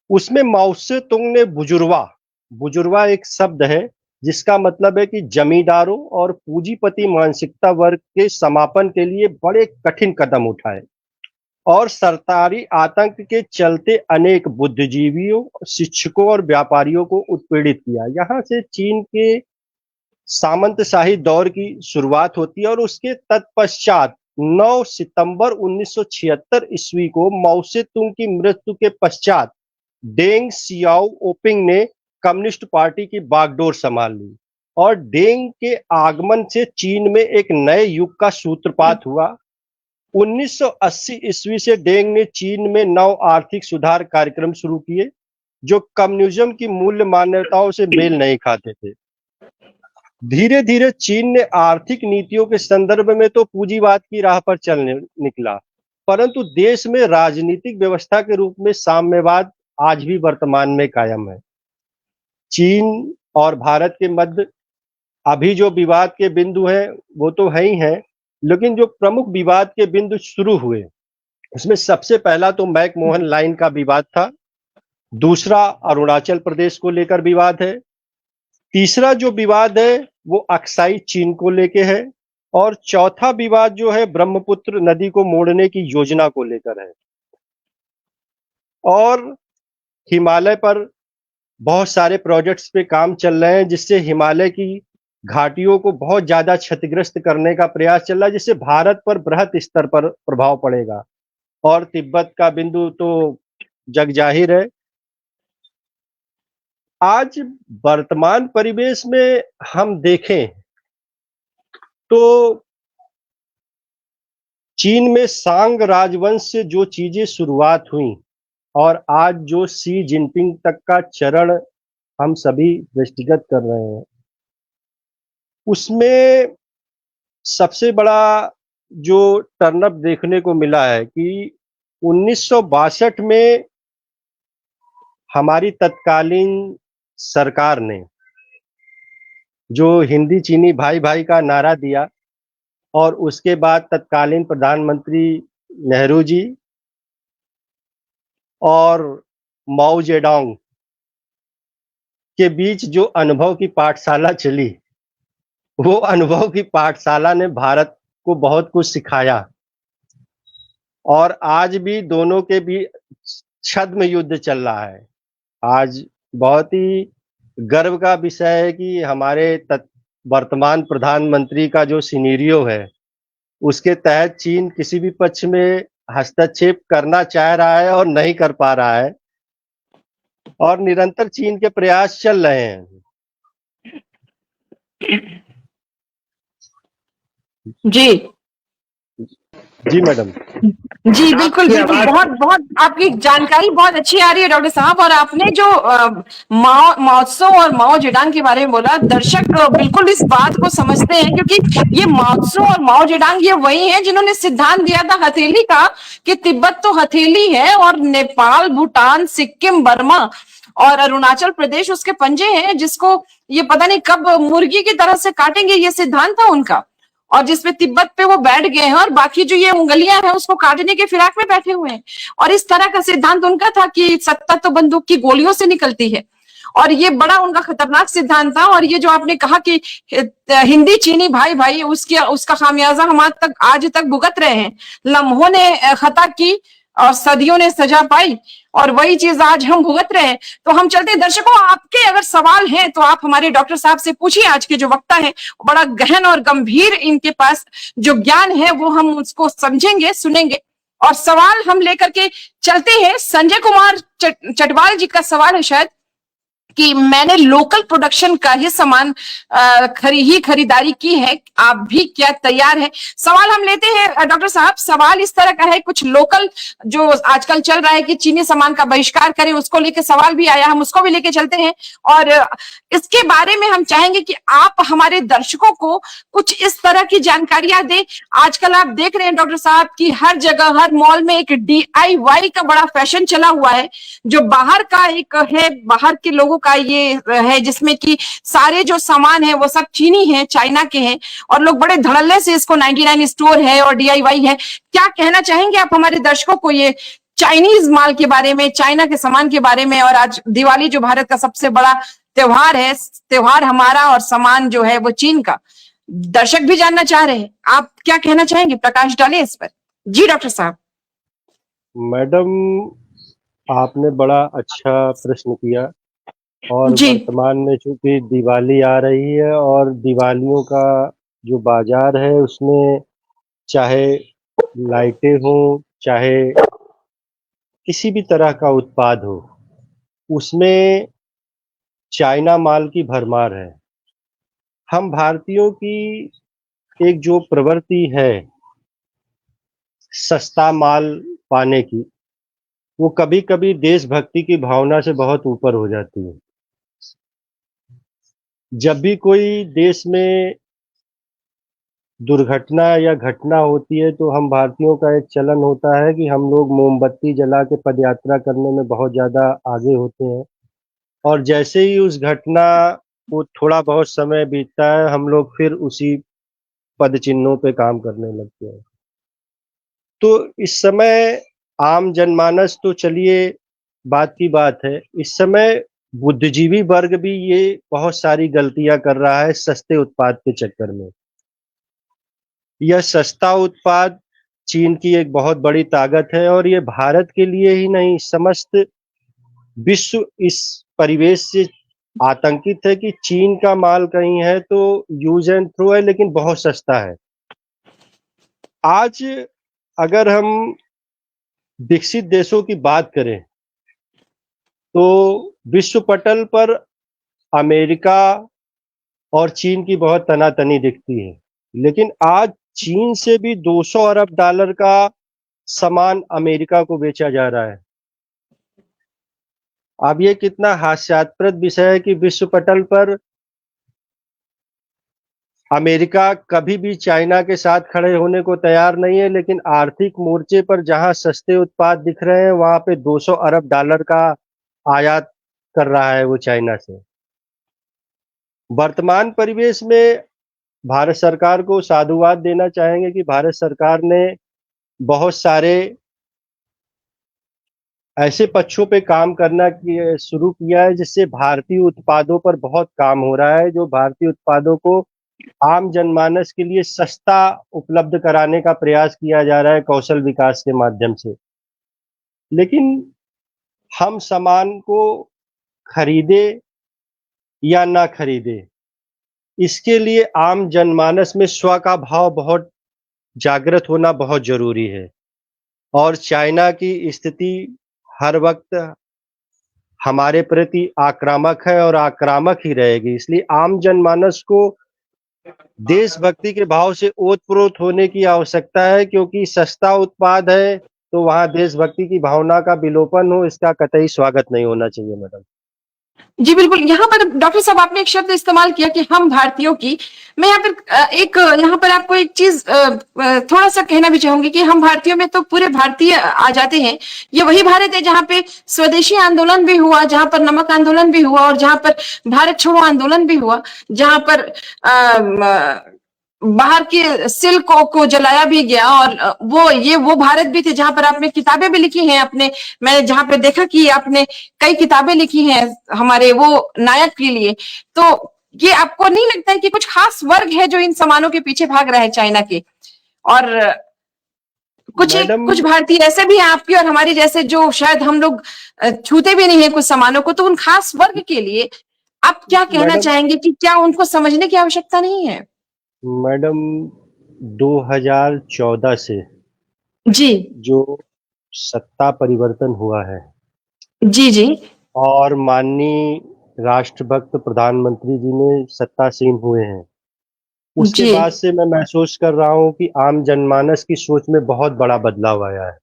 उसमें माओ से तुंग ने बुजुर्वा एक शब्द है जिसका मतलब है कि जमींदारों और पूंजीपति मानसिकता वर्ग के समापन के लिए बड़े कठिन कदम उठाए और सरकारी आतंक के चलते अनेक बुद्धिजीवियों, शिक्षकों और व्यापारियों को उत्पीड़ित किया। यहाँ से चीन के सामंतशाही दौर की शुरुआत होती है और उसके तत्पश्चात 9 सितंबर 1976 ईस्वी को माओ से तुंग की मृत्यु के पश्चात डेंग सियाओपिंग ने कम्युनिस्ट पार्टी की बागडोर संभाल ली और डेंग के आगमन से चीन में एक नए युग का सूत्रपात हुआ। 1980 ईस्वी से डेंग ने चीन में नव आर्थिक सुधार कार्यक्रम शुरू किए जो कम्युनिज्म की मूल्य मान्यताओं से मेल नहीं खाते थे। धीरे धीरे चीन ने आर्थिक नीतियों के संदर्भ में तो पूंजीवाद की राह पर चलने निकला, परंतु देश में राजनीतिक व्यवस्था के रूप में साम्यवाद आज भी वर्तमान में कायम है। चीन और भारत के मध्य अभी जो विवाद के बिंदु हैं वो तो है ही हैं, लेकिन जो प्रमुख विवाद के बिंदु शुरू हुए उसमें सबसे पहला तो मैकमोहन लाइन का विवाद था, दूसरा अरुणाचल प्रदेश को लेकर विवाद है, तीसरा जो विवाद है वो अक्साई चीन को लेके है और चौथा विवाद जो है ब्रह्मपुत्र नदी को मोड़ने की योजना को लेकर है। और हिमालय पर बहुत सारे प्रोजेक्ट्स पे काम चल रहे हैं जिससे हिमालय की घाटियों को बहुत ज्यादा क्षतिग्रस्त करने का प्रयास चल रहा है, जिससे भारत पर बृहत स्तर पर प्रभाव पड़ेगा। और तिब्बत का बिंदु तो जग जाहिर है। आज वर्तमान परिवेश में हम देखें तो चीन में सांग राजवंश से जो चीजें शुरुआत हुई और आज जो शी जिनपिंग तक का चरण हम सभी दृष्टिगत कर रहे हैं, उसमें सबसे बड़ा जो टर्नअप देखने को मिला है कि 1962 में हमारी तत्कालीन सरकार ने जो हिंदी चीनी भाई भाई का नारा दिया और उसके बाद तत्कालीन प्रधानमंत्री नेहरू जी और माओ जेडोंग के बीच जो अनुभव की पाठशाला चली, वो अनुभव की पाठशाला ने भारत को बहुत कुछ सिखाया और आज भी दोनों के बीच छद्म युद्ध चल रहा है। आज बहुत ही गर्व का विषय है कि हमारे वर्तमान प्रधानमंत्री का जो सिनेरियो है उसके तहत चीन किसी भी पक्ष में हस्तक्षेप करना चाह रहा है और नहीं कर पा रहा है, और निरंतर चीन के प्रयास चल रहे हैं। जी जी मैडम। जी बिल्कुल बिल्कुल, बहुत बहुत आपकी जानकारी बहुत अच्छी आ रही है डॉक्टर साहब। और आपने जो महोत्सव और माओ जेडांग के बारे में बोला, दर्शक बिल्कुल इस बात को समझते हैं, क्योंकि ये महोत्सव और माओ जेडांग ये वही है जिन्होंने सिद्धांत दिया था हथेली का कि तिब्बत तो हथेली है और नेपाल, भूटान, सिक्किम, बर्मा और अरुणाचल प्रदेश उसके पंजे हैं, जिसको ये पता नहीं कब मुर्गी की तरह से काटेंगे, ये सिद्धांत था उनका। और जिसपे तिब्बत पे वो बैठ गए हैं और बाकी जो ये उंगलियां हैं उसको काटने के फिराक में बैठे हुए हैं। और इस तरह का सिद्धांत उनका था कि सत्ता तो बंदूक की गोलियों से निकलती है, और ये बड़ा उनका खतरनाक सिद्धांत था। और ये जो आपने कहा कि हिंदी चीनी भाई भाई, उसका खामियाजा हम आज तक भुगत रहे हैं। लम्हों ने खता की और सदियों ने सजा पाई, और वही चीज आज हम भुगत रहे हैं। तो हम चलते हैं दर्शकों, आपके अगर सवाल हैं तो आप हमारे डॉक्टर साहब से पूछिए। आज के जो वक्ता है बड़ा गहन और गंभीर, इनके पास जो ज्ञान है वो हम उसको समझेंगे, सुनेंगे। और सवाल हम लेकर के चलते हैं। संजय कुमार चटवाल जी का सवाल है शायद कि मैंने लोकल प्रोडक्शन का ही सामान खरीदारी की है, आप भी क्या तैयार हैं? सवाल हम लेते हैं डॉक्टर साहब। सवाल इस तरह का है, कुछ लोकल जो आजकल चल रहा है कि चीनी सामान का बहिष्कार करें, उसको लेके सवाल भी आया, हम उसको भी लेके चलते हैं। और इसके बारे में हम चाहेंगे कि आप हमारे दर्शकों को कुछ इस तरह की जानकारियां दें। आजकल आप देख रहे हैं डॉक्टर साहब की हर जगह, हर मॉल में एक DIY का बड़ा फैशन चला हुआ है, जो बाहर का एक है, बाहर के लोगों का ये है, जिसमें कि सारे जो सामान है वो सब चीनी है, चाइना के हैं, और लोग बड़े धड़ल्ले से इसको 99 स्टोर है और DIY है। क्या कहना चाहेंगे आप हमारे दर्शकों को ये चाइनीज माल के बारे में, चाइना के सामान के बारे में? और आज दिवाली जो भारत का सबसे बड़ा त्योहार है, त्योहार हमारा और सामान जो है वो चीन का, दर्शक भी जानना चाह रहे हैं, आप क्या कहना चाहेंगे? प्रकाश डालें इस पर। जी डॉक्टर साहब। मैडम, आपने बड़ा अच्छा प्रश्न किया। और जी वर्तमान में चूंकि दिवाली आ रही है और दिवालियों का जो बाजार है उसमें चाहे लाइटें हो, चाहे किसी भी तरह का उत्पाद हो, उसमें चाइना माल की भरमार है। हम भारतीयों की एक जो प्रवृत्ति है सस्ता माल पाने की, वो कभी कभी देशभक्ति की भावना से बहुत ऊपर हो जाती है। जब भी कोई देश में दुर्घटना या घटना होती है तो हम भारतीयों का एक चलन होता है कि हम लोग मोमबत्ती जला के पदयात्रा करने में बहुत ज़्यादा आगे होते हैं, और जैसे ही उस घटना को थोड़ा बहुत समय बीतता है हम लोग फिर उसी पद चिन्हों पे काम करने लगते हैं। तो इस समय आम जनमानस तो चलिए बात की बात है, इस समय बुद्धिजीवी वर्ग भी ये बहुत सारी गलतियां कर रहा है सस्ते उत्पाद के चक्कर में। यह सस्ता उत्पाद चीन की एक बहुत बड़ी ताकत है, और ये भारत के लिए ही नहीं समस्त विश्व इस परिवेश से आतंकित है कि चीन का माल कहीं है तो यूज एंड थ्रो है, लेकिन बहुत सस्ता है। आज अगर हम विकसित देशों की बात करें तो विश्व पटल पर अमेरिका और चीन की बहुत तनातनी दिखती है, लेकिन आज चीन से भी 200 अरब डॉलर का सामान अमेरिका को बेचा जा रहा है। अब ये कितना हास्यास्पद विषय है कि विश्व पटल पर अमेरिका कभी भी चाइना के साथ खड़े होने को तैयार नहीं है, लेकिन आर्थिक मोर्चे पर जहां सस्ते उत्पाद दिख रहे हैं वहां पे 200 अरब डॉलर का आयात कर रहा है वो चाइना से। वर्तमान परिवेश में भारत सरकार को साधुवाद देना चाहेंगे कि भारत सरकार ने बहुत सारे ऐसे पक्षों पे काम करना शुरू किया है जिससे भारतीय उत्पादों पर बहुत काम हो रहा है, जो भारतीय उत्पादों को आम जनमानस के लिए सस्ता उपलब्ध कराने का प्रयास किया जा रहा है कौशल विकास के माध्यम से। लेकिन हम सामान को खरीदे या ना खरीदे, इसके लिए आम जनमानस में स्व का भाव बहुत जागृत होना बहुत जरूरी है। और चाइना की स्थिति हर वक्त हमारे प्रति आक्रामक है और आक्रामक ही रहेगी। इसलिए आम जनमानस को देशभक्ति के भाव से ओतप्रोत होने की आवश्यकता है, क्योंकि सस्ता उत्पाद है तो वहाँ देशभक्ति की भावना का विलोपन हो, इसका कतई स्वागत नहीं होना चाहिए मैडम। जी बिल्कुल। यहाँ पर डॉक्टर साहब आपने एक शब्द इस्तेमाल किया कि हम भारतीयों की, मैं यहाँ पर यहाँ पर आपको एक चीज थोड़ा सा कहना भी चाहूंगी कि हम भारतीयों में तो पूरे भारतीय आ जाते हैं। ये वही भारत है जहाँ पे स्वदेशी आंदोलन भी हुआ, जहाँ पर नमक आंदोलन भी हुआ और जहाँ पर भारत छोड़ो आंदोलन भी हुआ, जहाँ पर बाहर के सिल्क को जलाया भी गया। और वो भारत भी थे जहां पर आपने किताबें भी लिखी हैं अपने, मैंने जहां पे देखा कि आपने कई किताबें लिखी हैं हमारे वो नायक के लिए। तो ये आपको नहीं लगता है कि कुछ खास वर्ग है जो इन सामानों के पीछे भाग रहा है चाइना के? और कुछ भारतीय ऐसे भी हैं आपकी और हमारी जैसे जो शायद हम लोग छूते भी नहीं है कुछ सामानों को, तो उन खास वर्ग के लिए आप क्या कहना चाहेंगे कि क्या उनको समझने की आवश्यकता नहीं है? मैडम 2014 से जी जो सत्ता परिवर्तन हुआ है, जी जी, और माननीय राष्ट्रभक्त प्रधानमंत्री जी ने सत्तासीन हुए हैं, उसके जी बाद से मैं महसूस कर रहा हूं कि आम जनमानस की सोच में बहुत बड़ा बदलाव आया है।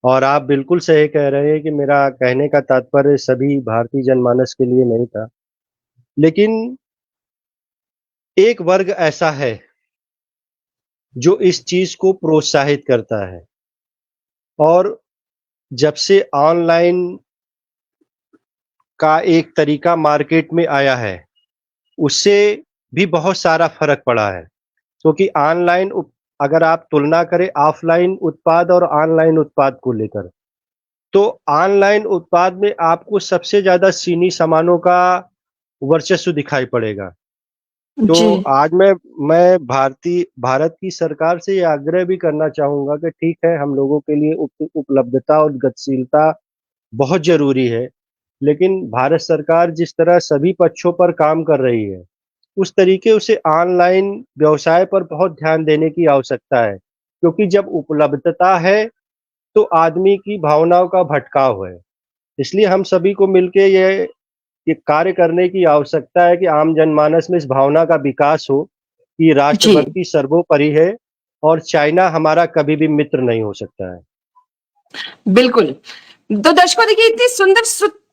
और आप बिल्कुल सही कह रहे हैं कि मेरा कहने का तात्पर्य सभी भारतीय जनमानस के लिए नहीं था, लेकिन एक वर्ग ऐसा है जो इस चीज को प्रोत्साहित करता है। और जब से ऑनलाइन का एक तरीका मार्केट में आया है, उससे भी बहुत सारा फर्क पड़ा है। क्योंकि ऑनलाइन अगर आप तुलना करें ऑफलाइन उत्पाद और ऑनलाइन उत्पाद को लेकर, तो ऑनलाइन उत्पाद में आपको सबसे ज्यादा चीनी सामानों का वर्चस्व दिखाई पड़ेगा। तो आज मैं भारत की सरकार से ये आग्रह भी करना चाहूंगा कि ठीक है, हम लोगों के लिए उपलब्धता और गतिशीलता बहुत जरूरी है, लेकिन भारत सरकार जिस तरह सभी पक्षों पर काम कर रही है, उस तरीके से ऑनलाइन व्यवसाय पर बहुत ध्यान देने की आवश्यकता है। क्योंकि जब उपलब्धता है तो आदमी की भावनाओं का भटकाव है। इसलिए हम सभी को मिलके ये कार्य करने की आवश्यकता है कि आम जनमानस में इस भावना का विकास हो कि राष्ट्रभक्ति सर्वोपरि है और चाइना हमारा कभी भी मित्र नहीं हो सकता है। बिल्कुल। तो दर्शकों देखिए, इतनी सुंदर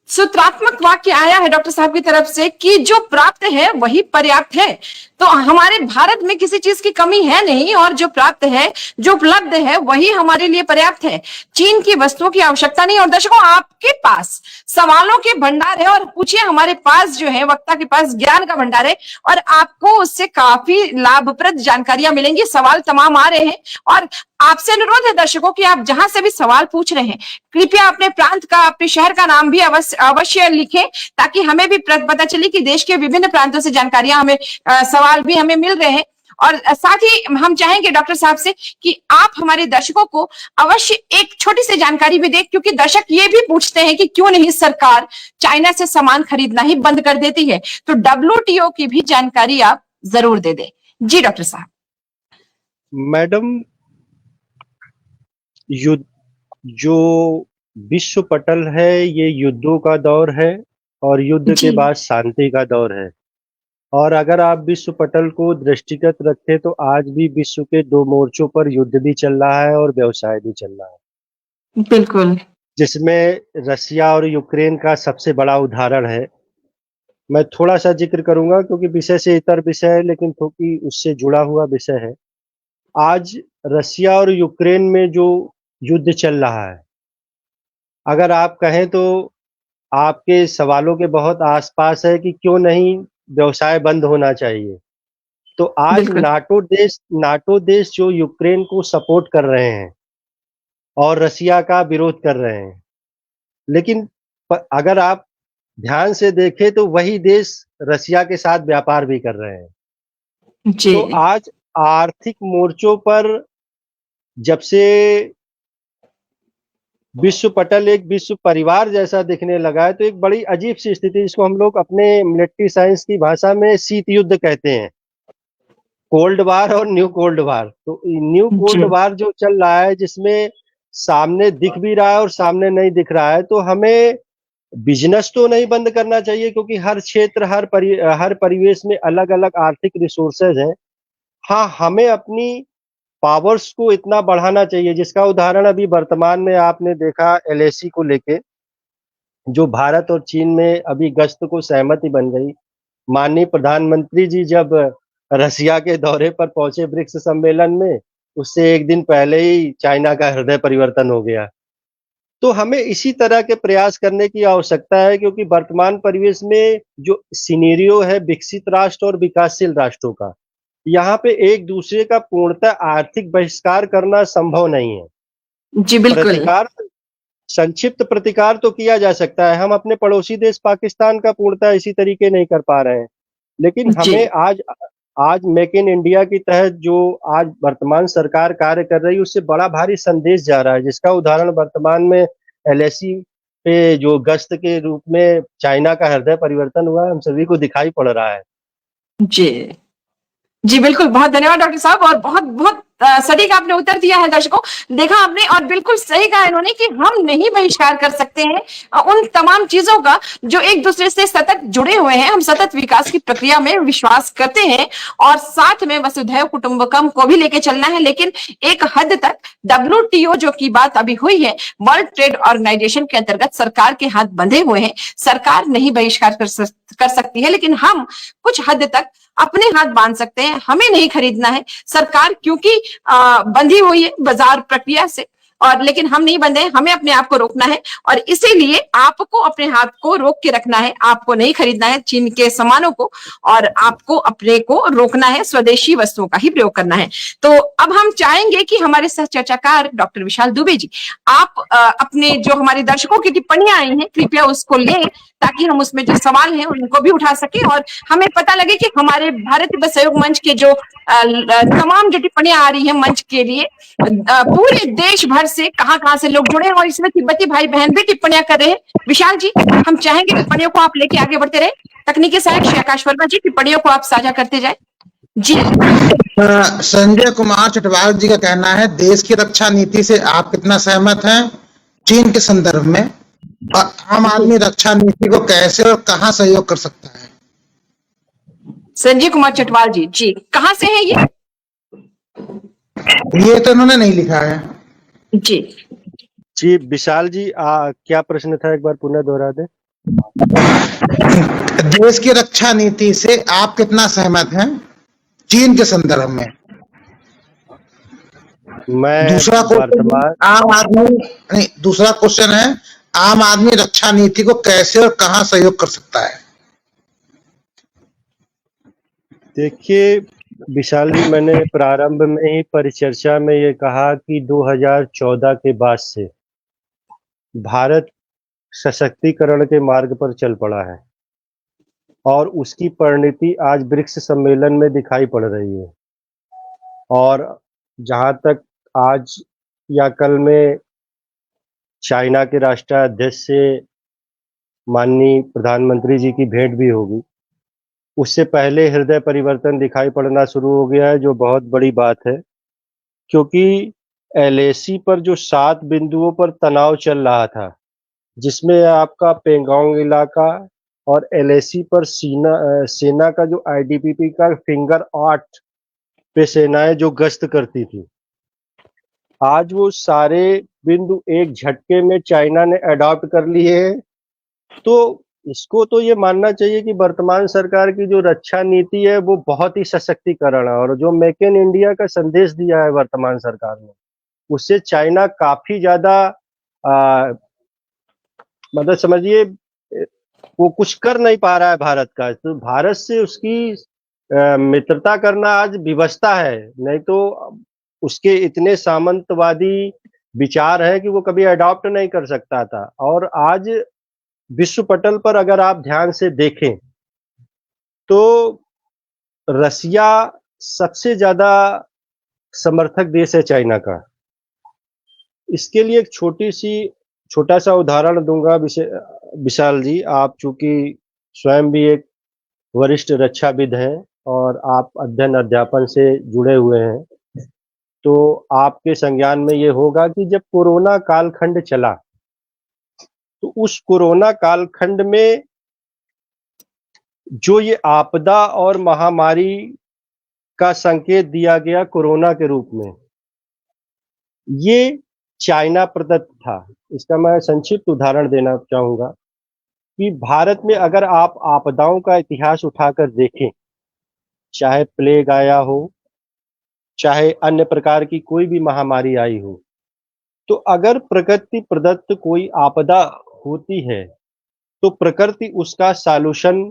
सूत्रात्मक वाक्य आया है डॉक्टर साहब की तरफ से कि जो प्राप्त है वही पर्याप्त है। तो हमारे भारत में किसी चीज की कमी है नहीं, और जो प्राप्त है, जो उपलब्ध है, वही हमारे लिए पर्याप्त है। चीन की वस्तुओं की आवश्यकता नहीं। और दर्शकों, आपके पास सवालों के भंडार है, और पूछिए, हमारे पास जो है वक्ता के पास ज्ञान का भंडार है और आपको उससे काफी लाभप्रद जानकारियां मिलेंगी। सवाल तमाम आ रहे हैं और आपसे अनुरोध है दर्शकों कि आप जहां से भी सवाल पूछ रहे हैं, कृपया अपने प्रांत का, अपने शहर का नाम भी अवश्य लिखें, ताकि हमें भी पता चले कि देश के विभिन्न प्रांतों से जानकारियां हमें, सवाल भी हमें मिल रहे हैं। और साथ ही हम चाहेंगे डॉक्टर साहब से कि आप हमारे दर्शकों को अवश्य एक छोटी सी जानकारी भी दें, क्योंकि दर्शक ये भी पूछते हैं कि क्यों नहीं सरकार चाइना से सामान खरीदना ही बंद कर देती है। तो WTO की भी जानकारी आप जरूर दे दें। जी डॉक्टर साहब। मैडम, युद्ध जो विश्व पटल है, ये युद्धों का दौर है और युद्ध के बाद शांति का दौर है। और अगर आप विश्व पटल को दृष्टिगत रखें तो आज भी विश्व के 2 मोर्चों पर युद्ध भी चल रहा है और व्यवसाय भी चल रहा है। बिल्कुल। जिसमें रसिया और यूक्रेन का सबसे बड़ा उदाहरण है। मैं थोड़ा सा जिक्र करूंगा क्योंकि विषय से इतर विषय है, लेकिन क्योंकि उससे जुड़ा हुआ विषय है। आज रसिया और यूक्रेन में जो युद्ध चल रहा है, अगर आप कहें तो आपके सवालों के बहुत आसपास है कि क्यों नहीं व्यवसाय बंद होना चाहिए। तो आज नाटो देश जो यूक्रेन को सपोर्ट कर रहे हैं और रसिया का विरोध कर रहे हैं, लेकिन अगर आप ध्यान से देखें तो वही देश रसिया के साथ व्यापार भी कर रहे हैं। तो आज आर्थिक मोर्चों पर जब से विश्व पटल एक विश्व परिवार जैसा दिखने लगा है, तो एक बड़ी अजीब सी स्थिति, जिसको हम लोग अपने मिलिट्री साइंस की भाषा में शीत युद्ध कहते हैं, कोल्ड वार और न्यू कोल्ड वार। तो न्यू कोल्ड वार जो चल रहा है, जिसमें सामने दिख भी रहा है और सामने नहीं दिख रहा है, तो हमें बिजनेस तो नहीं बंद करना चाहिए, क्योंकि हर क्षेत्र हर परिवेश में अलग अलग आर्थिक रिसोर्सेज हैं। हाँ, हमें अपनी पावर्स को इतना बढ़ाना चाहिए, जिसका उदाहरण अभी वर्तमान में आपने देखा एलएसी को लेके, जो भारत और चीन में अभी गश्त को सहमति बन गई। माननीय प्रधानमंत्री जी जब रसिया के दौरे पर पहुंचे ब्रिक्स सम्मेलन में, उससे एक दिन पहले ही चाइना का हृदय परिवर्तन हो गया। तो हमें इसी तरह के प्रयास करने की आवश्यकता है, क्योंकि वर्तमान परिवेश में जो सिनेरियो है विकसित राष्ट्र और विकासशील राष्ट्रों का, यहाँ पे एक दूसरे का पूर्णतः आर्थिक बहिष्कार करना संभव नहीं है। जी बिल्कुल। प्रतिकार, संक्षिप्त प्रतिकार तो किया जा सकता है। हम अपने पड़ोसी देश पाकिस्तान का पूर्णतः इसी तरीके नहीं कर पा रहे हैं, लेकिन जी हमें आज मेक इन इंडिया के तहत जो आज वर्तमान सरकार कार्य कर रही है, उससे बड़ा भारी संदेश जा रहा है, जिसका उदाहरण वर्तमान में एलएसी पे जो गश्त के रूप में चाइना का हृदय परिवर्तन हुआ है, हम सभी को दिखाई पड़ रहा है। जी जी बिल्कुल, बहुत धन्यवाद डॉक्टर साहब, और बहुत बहुत सटीक आपने उत्तर दिया है दर्शकों। देखा आपने, और बिल्कुल सही कहा इन्होंने कि हम नहीं बहिष्कार कर सकते हैं उन तमाम चीजों का जो एक दूसरे से सतत जुड़े हुए हैं। हम सतत विकास की प्रक्रिया में विश्वास करते हैं और साथ में वसुधैव कुटुंबकम को भी लेके चलना है, लेकिन एक हद तक WTO जो की बात अभी हुई है, वर्ल्ड ट्रेड ऑर्गेनाइजेशन के अंतर्गत सरकार के हाथ बंधे हुए हैं। सरकार नहीं बहिष्कार कर सकती है, लेकिन हम कुछ हद तक अपने हाथ बांध सकते हैं। हमें नहीं खरीदना है, सरकार क्योंकि बंधी हुई है बाजार प्रक्रिया से, और लेकिन हम नहीं बंधे हैं, हमें अपने आप को रोकना है, और इसीलिए आपको अपने हाथ को रोक के रखना है। आपको नहीं खरीदना है चीन के सामानों को, और आपको अपने को रोकना है, स्वदेशी वस्तुओं का ही प्रयोग करना है। तो अब हम चाहेंगे कि हमारे सह चर्चाकार डॉक्टर विशाल दुबे जी, आप अपने जो हमारे दर्शकों की टिप्पणियां आई हैं, कृपया उसको लें, ताकि हम उसमें जो सवाल हैं उनको भी उठा सके, और हमें पता लगे कि हमारे भारत तिब्बत सहयोग मंच के जो तमाम जो टिप्पणियां आ रही हैं मंच के लिए, पूरे देश भर से कहां से लोग जुड़े हैं, और इसमें तिब्बती भाई बहन भी टिप्पणियां कर रहे हैं। विशाल जी, हम चाहेंगे टिप्पणियों को आप लेके आगे बढ़ते रहे। तकनीकी सहायक श्री आकाश वर्मा जी, टिप्पणियों को आप साझा करते जाए। जी संजय कुमार चटवाल जी का कहना है, देश की रक्षा नीति से आप कितना सहमत हैं चीन के संदर्भ में, और आम आदमी रक्षा नीति को कैसे और कहां सहयोग कर सकता है? संजय कुमार चटवाल जी, जी कहां से है ये तो इन्होंने नहीं लिखा है। जी विशाल जी, क्या प्रश्न था, एक बार पुनः दोहरा दें। देश की रक्षा नीति से आप कितना सहमत हैं चीन के संदर्भ में? मैं दूसरा क्वेश्चन है, आम आदमी रक्षा नीति को कैसे और कहां सहयोग कर सकता है? देखिए विशाल जी, मैंने प्रारंभ में ही परिचर्चा में ये कहा कि 2014 के बाद से भारत सशक्तिकरण के मार्ग पर चल पड़ा है, और उसकी परिणति आज ब्रिक्स सम्मेलन में दिखाई पड़ रही है। और जहां तक आज या कल में चाइना के राष्ट्राध्यक्ष से माननीय प्रधानमंत्री जी की भेंट भी होगी, उससे पहले हृदय परिवर्तन दिखाई पड़ना शुरू हो गया है, जो बहुत बड़ी बात है, क्योंकि एलएसी पर जो 7 बिंदुओं पर तनाव चल रहा था, जिसमें आपका पेंगोंग इलाका और एलएसी पर सेना का जो आईटीबीपी का फिंगर 8 पे सेनाएं जो गश्त करती थी, आज वो सारे बिंदु एक झटके में चाइना ने अडॉप्ट कर लिए हैं। तो इसको तो ये मानना चाहिए कि वर्तमान सरकार की जो रक्षा नीति है वो बहुत ही सशक्तिकरण है, और जो मेक इन इंडिया का संदेश दिया है वर्तमान सरकार ने, उससे चाइना काफी ज्यादा मतलब समझिए वो कुछ कर नहीं पा रहा है भारत का। तो भारत से उसकी मित्रता करना आज विवशता है, नहीं तो उसके इतने सामंतवादी विचार हैं कि वो कभी अडॉप्ट नहीं कर सकता था। और आज विश्व पटल पर अगर आप ध्यान से देखें तो रसिया सबसे ज्यादा समर्थक देश है चाइना का। इसके लिए एक छोटा सा उदाहरण दूंगा विशाल जी, आप चूंकि स्वयं भी एक वरिष्ठ रक्षाविद हैं और आप अध्ययन अध्यापन से जुड़े हुए हैं, तो आपके संज्ञान में ये होगा कि जब कोरोना कालखंड चला तो उस कोरोना कालखंड में जो ये आपदा और महामारी का संकेत दिया गया कोरोना के रूप में, ये चाइना प्रदत्त था। इसका मैं संक्षिप्त उदाहरण देना चाहूंगा कि भारत में अगर आप आपदाओं का इतिहास उठाकर देखें, चाहे प्लेग आया हो, चाहे अन्य प्रकार की कोई भी महामारी आई हो, तो अगर प्रकृति प्रदत्त कोई आपदा होती है तो प्रकृति उसका सॉल्यूशन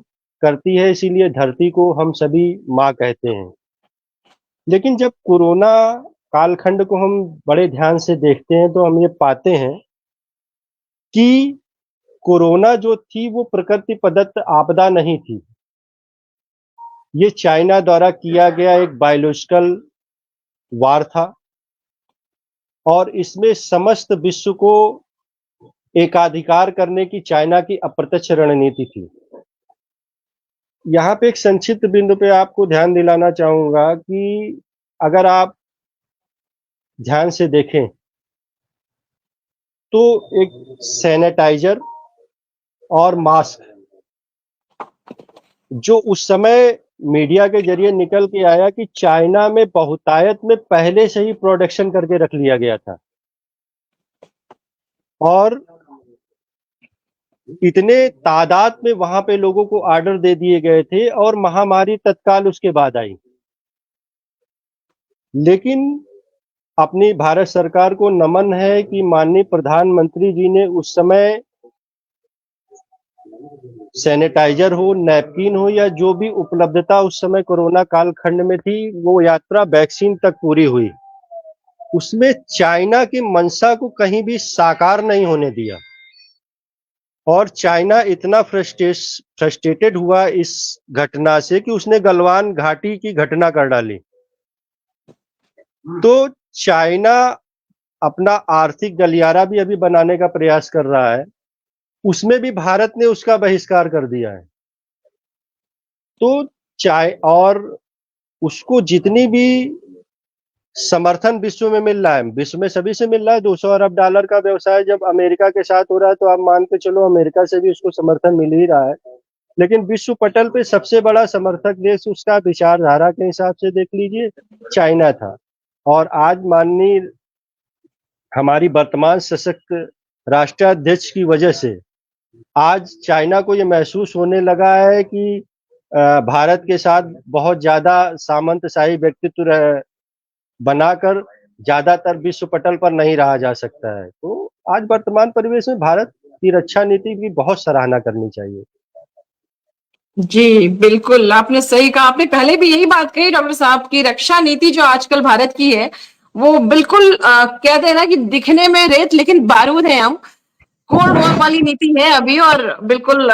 करती है, इसीलिए धरती को हम सभी माँ कहते हैं। लेकिन जब कोरोना कालखंड को हम बड़े ध्यान से देखते हैं तो हम ये पाते हैं कि कोरोना जो थी वो प्रकृति प्रदत्त आपदा नहीं थी। ये चाइना द्वारा किया गया एक बायोलॉजिकल वार था और इसमें समस्त विश्व को एकाधिकार करने की चाइना की अप्रत्यक्ष रणनीति थी। यहाँ पे एक संक्षिप्त बिंदु पे आपको ध्यान दिलाना चाहूंगा कि अगर आप ध्यान से देखें तो एक सैनिटाइजर और मास्क जो उस समय मीडिया के जरिए निकल के आया कि चाइना में बहुतायत में पहले से ही प्रोडक्शन करके रख लिया गया था और इतने तादाद में वहां पे लोगों को ऑर्डर दे दिए गए थे और महामारी तत्काल उसके बाद आई। लेकिन अपनी भारत सरकार को नमन है कि माननीय प्रधानमंत्री जी ने उस समय सैनिटाइजर हो, नैपकिन हो या जो भी उपलब्धता उस समय कोरोना कालखंड में थी, वो यात्रा वैक्सीन तक पूरी हुई। उसमें चाइना की मंशा को कहीं भी साकार नहीं होने दिया और चाइना इतना फ्रस्ट्रेटेड हुआ इस घटना से कि उसने गलवान घाटी की घटना कर डाली। तो चाइना अपना आर्थिक गलियारा भी अभी बनाने का प्रयास कर रहा है, उसमें भी भारत ने उसका बहिष्कार कर दिया है। तो और उसको जितनी भी समर्थन विश्व में मिल रहा है, विश्व में सभी से मिल रहा है। 200 अरब डॉलर का व्यवसाय जब अमेरिका के साथ हो रहा है तो आप मान के चलो अमेरिका से भी उसको समर्थन मिल ही रहा है। लेकिन विश्व पटल पे सबसे बड़ा समर्थक देश उसका विचारधारा के हिसाब से देख लीजिए चाइना था। और आज माननीय हमारी वर्तमान सशक्त राष्ट्राध्यक्ष की वजह से आज चाइना को ये महसूस होने लगा है कि भारत के साथ बहुत ज्यादा सामंतशाही व्यक्तित्व बनाकर ज्यादातर विश्व पटल पर नहीं रहा जा सकता है। तो आज वर्तमान परिवेश में भारत की रक्षा नीति की बहुत सराहना करनी चाहिए। जी बिल्कुल, आपने सही कहा। आपने पहले भी यही बात कही डॉक्टर साहब की रक्षा नीति जो आजकल भारत की है वो बिल्कुल कहते हैं ना कि दिखने में रेत लेकिन बारूद है। हम कोल्ड वॉर वाली नीति है अभी और बिल्कुल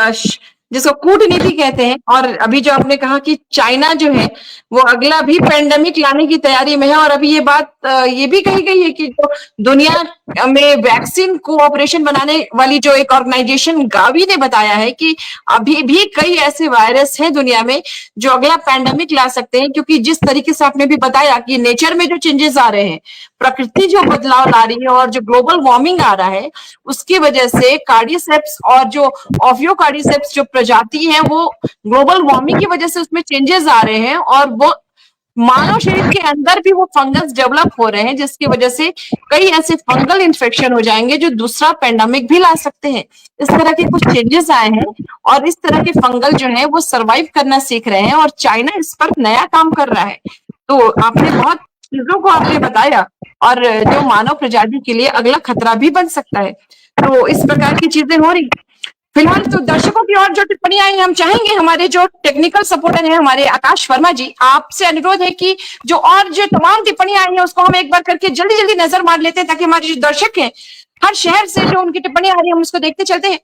जिसको कूटनीति कहते हैं। और अभी जो आपने कहा कि चाइना जो है वो अगला भी पेंडेमिक लाने की तैयारी में है और अभी ये बात ये भी कही गई है कि जो दुनिया में वैक्सीन कोऑपरेशन बनाने वाली जो एक ऑर्गेनाइजेशन गावी ने बताया है कि अभी भी कई ऐसे वायरस हैं दुनिया में जो अगला पेंडेमिक ला सकते हैं। क्योंकि जिस तरीके से आपने भी बताया कि नेचर में जो चेंजेस आ रहे हैं, प्रकृति जो बदलाव ला रही है और जो ग्लोबल वार्मिंग आ रहा है उसकी वजह से कार्डिसेप्स और जो ऑफियोकार्डिसेप्स जो प्रजाति है वो ग्लोबल वार्मिंग की वजह से उसमें चेंजेस आ रहे हैं और वो मानव शरीर के अंदर भी वो फंगस डेवलप हो रहे हैं जिसकी वजह से कई ऐसे फंगल इन्फेक्शन हो जाएंगे जो दूसरा पेंडेमिक भी ला सकते हैं। इस तरह के कुछ चेंजेस आए हैं और इस तरह के फंगल जो है वो सरवाइव करना सीख रहे हैं और चाइना इस पर नया काम कर रहा है। तो आपने बहुत चीजों को आपने बताया और जो मानव प्रजाति के लिए अगला खतरा भी बन सकता है। तो इस प्रकार की चीजें हो रही। फिलहाल तो दर्शकों की और जो टिप्पणियां आई हम चाहेंगे हमारे जो टेक्निकल सपोर्टर हैं हमारे आकाश वर्मा जी, आपसे अनुरोध है कि जो और जो तमाम टिप्पणियां आई हैं उसको हम एक बार करके जल्दी जल्दी नजर मार लेते हैं ताकि हमारे जो दर्शक हैं हर शहर से जो उनकी टिप्पणियां आ रही है हम उसको देखते चलते हैं।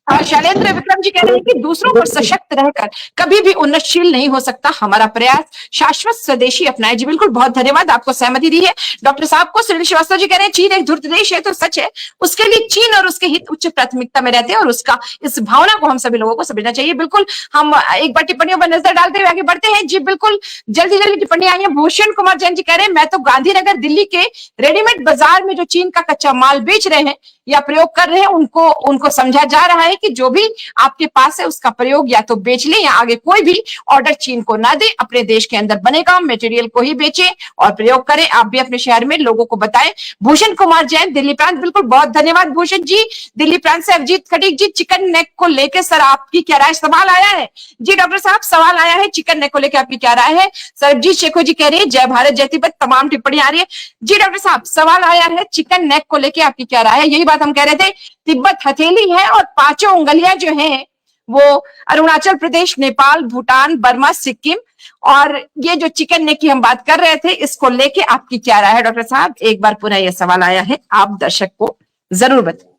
शैलेंद्र विक्रम जी कह रहे हैं कि दूसरों पर सशक्त रहकर कभी भी उन्नतशील नहीं हो सकता। हमारा प्रयास शाश्वत स्वदेशी अपनाए। जी बिल्कुल, बहुत धन्यवाद, आपको सहमति दी है डॉक्टर साहब को। सुनील श्रीवास्तव जी कह रहे हैं चीन एक धूर्त देश है, तो सच है। उसके लिए चीन और उसके हित उच्च प्राथमिकता में रहते हैं और उसका इस भावना को हम सभी लोगों को समझना चाहिए। बिल्कुल, हम एक बार टिप्पणियों पर नजर डालते हुए आगे बढ़ते हैं। जी बिल्कुल, जल्दी जल्दी टिप्पणी आई है। भूषण कुमार जैन जी कह रहे हैं मैं तो गांधीनगर दिल्ली के रेडीमेड बाजार में जो चीन का कच्चा माल बेच रहे हैं या प्रयोग कर रहे हैं उनको समझा जा रहा है कि जो भी आपके पास है उसका प्रयोग या तो बेच ले या आगे कोई भी ऑर्डर चीन को ना दे। अपने देश के अंदर बनेगा मटेरियल को ही बेचे और प्रयोग करें। आप भी अपने शहर में लोगों को बताएं। भूषण कुमार जैन दिल्ली प्रांत, बिल्कुल बहुत धन्यवाद भूषण जी। दिल्ली प्रांत से अभिजीत खटीक जी, चिकन नेक को लेकर सर आपकी क्या राय? सवाल आया है जी डॉक्टर साहब, सवाल आया है चिकन नेक को लेकर आपकी क्या राय है? सरबजीत शेखो जी कह रही है जय भारत जय तिब्बत, तमाम टिप्पणी आ रही है। जी डॉक्टर साहब, सवाल आया है चिकन नेक को लेकर आपकी क्या राय है? यही बात हम कह रहे थे, तिब्बत हथेली है और पांचों उंगलियां जो हैं वो अरुणाचल प्रदेश, नेपाल, भूटान, बर्मा, सिक्किम। और ये जो चिकन नेक की हम बात कर रहे थे, इसको लेके आपकी क्या राय है डॉक्टर साहब? एक बार पुनः यह सवाल आया है, आप दर्शक को जरूर बताएं।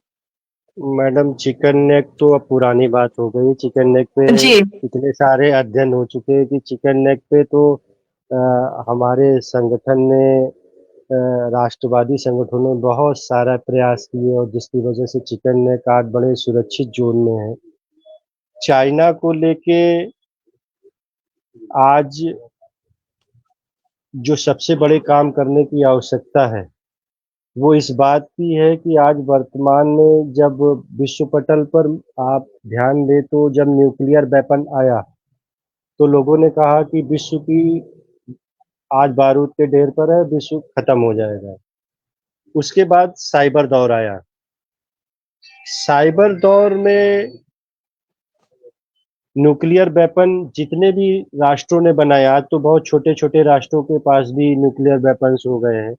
मैडम, चिकन नेक तो अब पुरानी बात हो गई। चिकन नेक पे जी इतने सारे अध्ययन हो चुके हैं कि चिकन नेक पे तो हमारे संगठन ने राष्ट्रवादी संगठनों ने बहुत सारा प्रयास किए और जिसकी वजह से चिकन नेक आज बड़े सुरक्षित जोन में है। चाइना को लेके आज जो सबसे बड़े काम करने की आवश्यकता है वो इस बात की है कि आज वर्तमान में जब विश्व पटल पर आप ध्यान दें तो जब न्यूक्लियर वेपन आया तो लोगों ने कहा कि विश्व की आज बारूद के ढेर पर है, विश्व खत्म हो जाएगा। उसके बाद साइबर दौर आया। साइबर दौर में न्यूक्लियर वेपन जितने भी राष्ट्रों ने बनाया, आज तो बहुत छोटे छोटे राष्ट्रों के पास भी न्यूक्लियर वेपन्स हो गए हैं।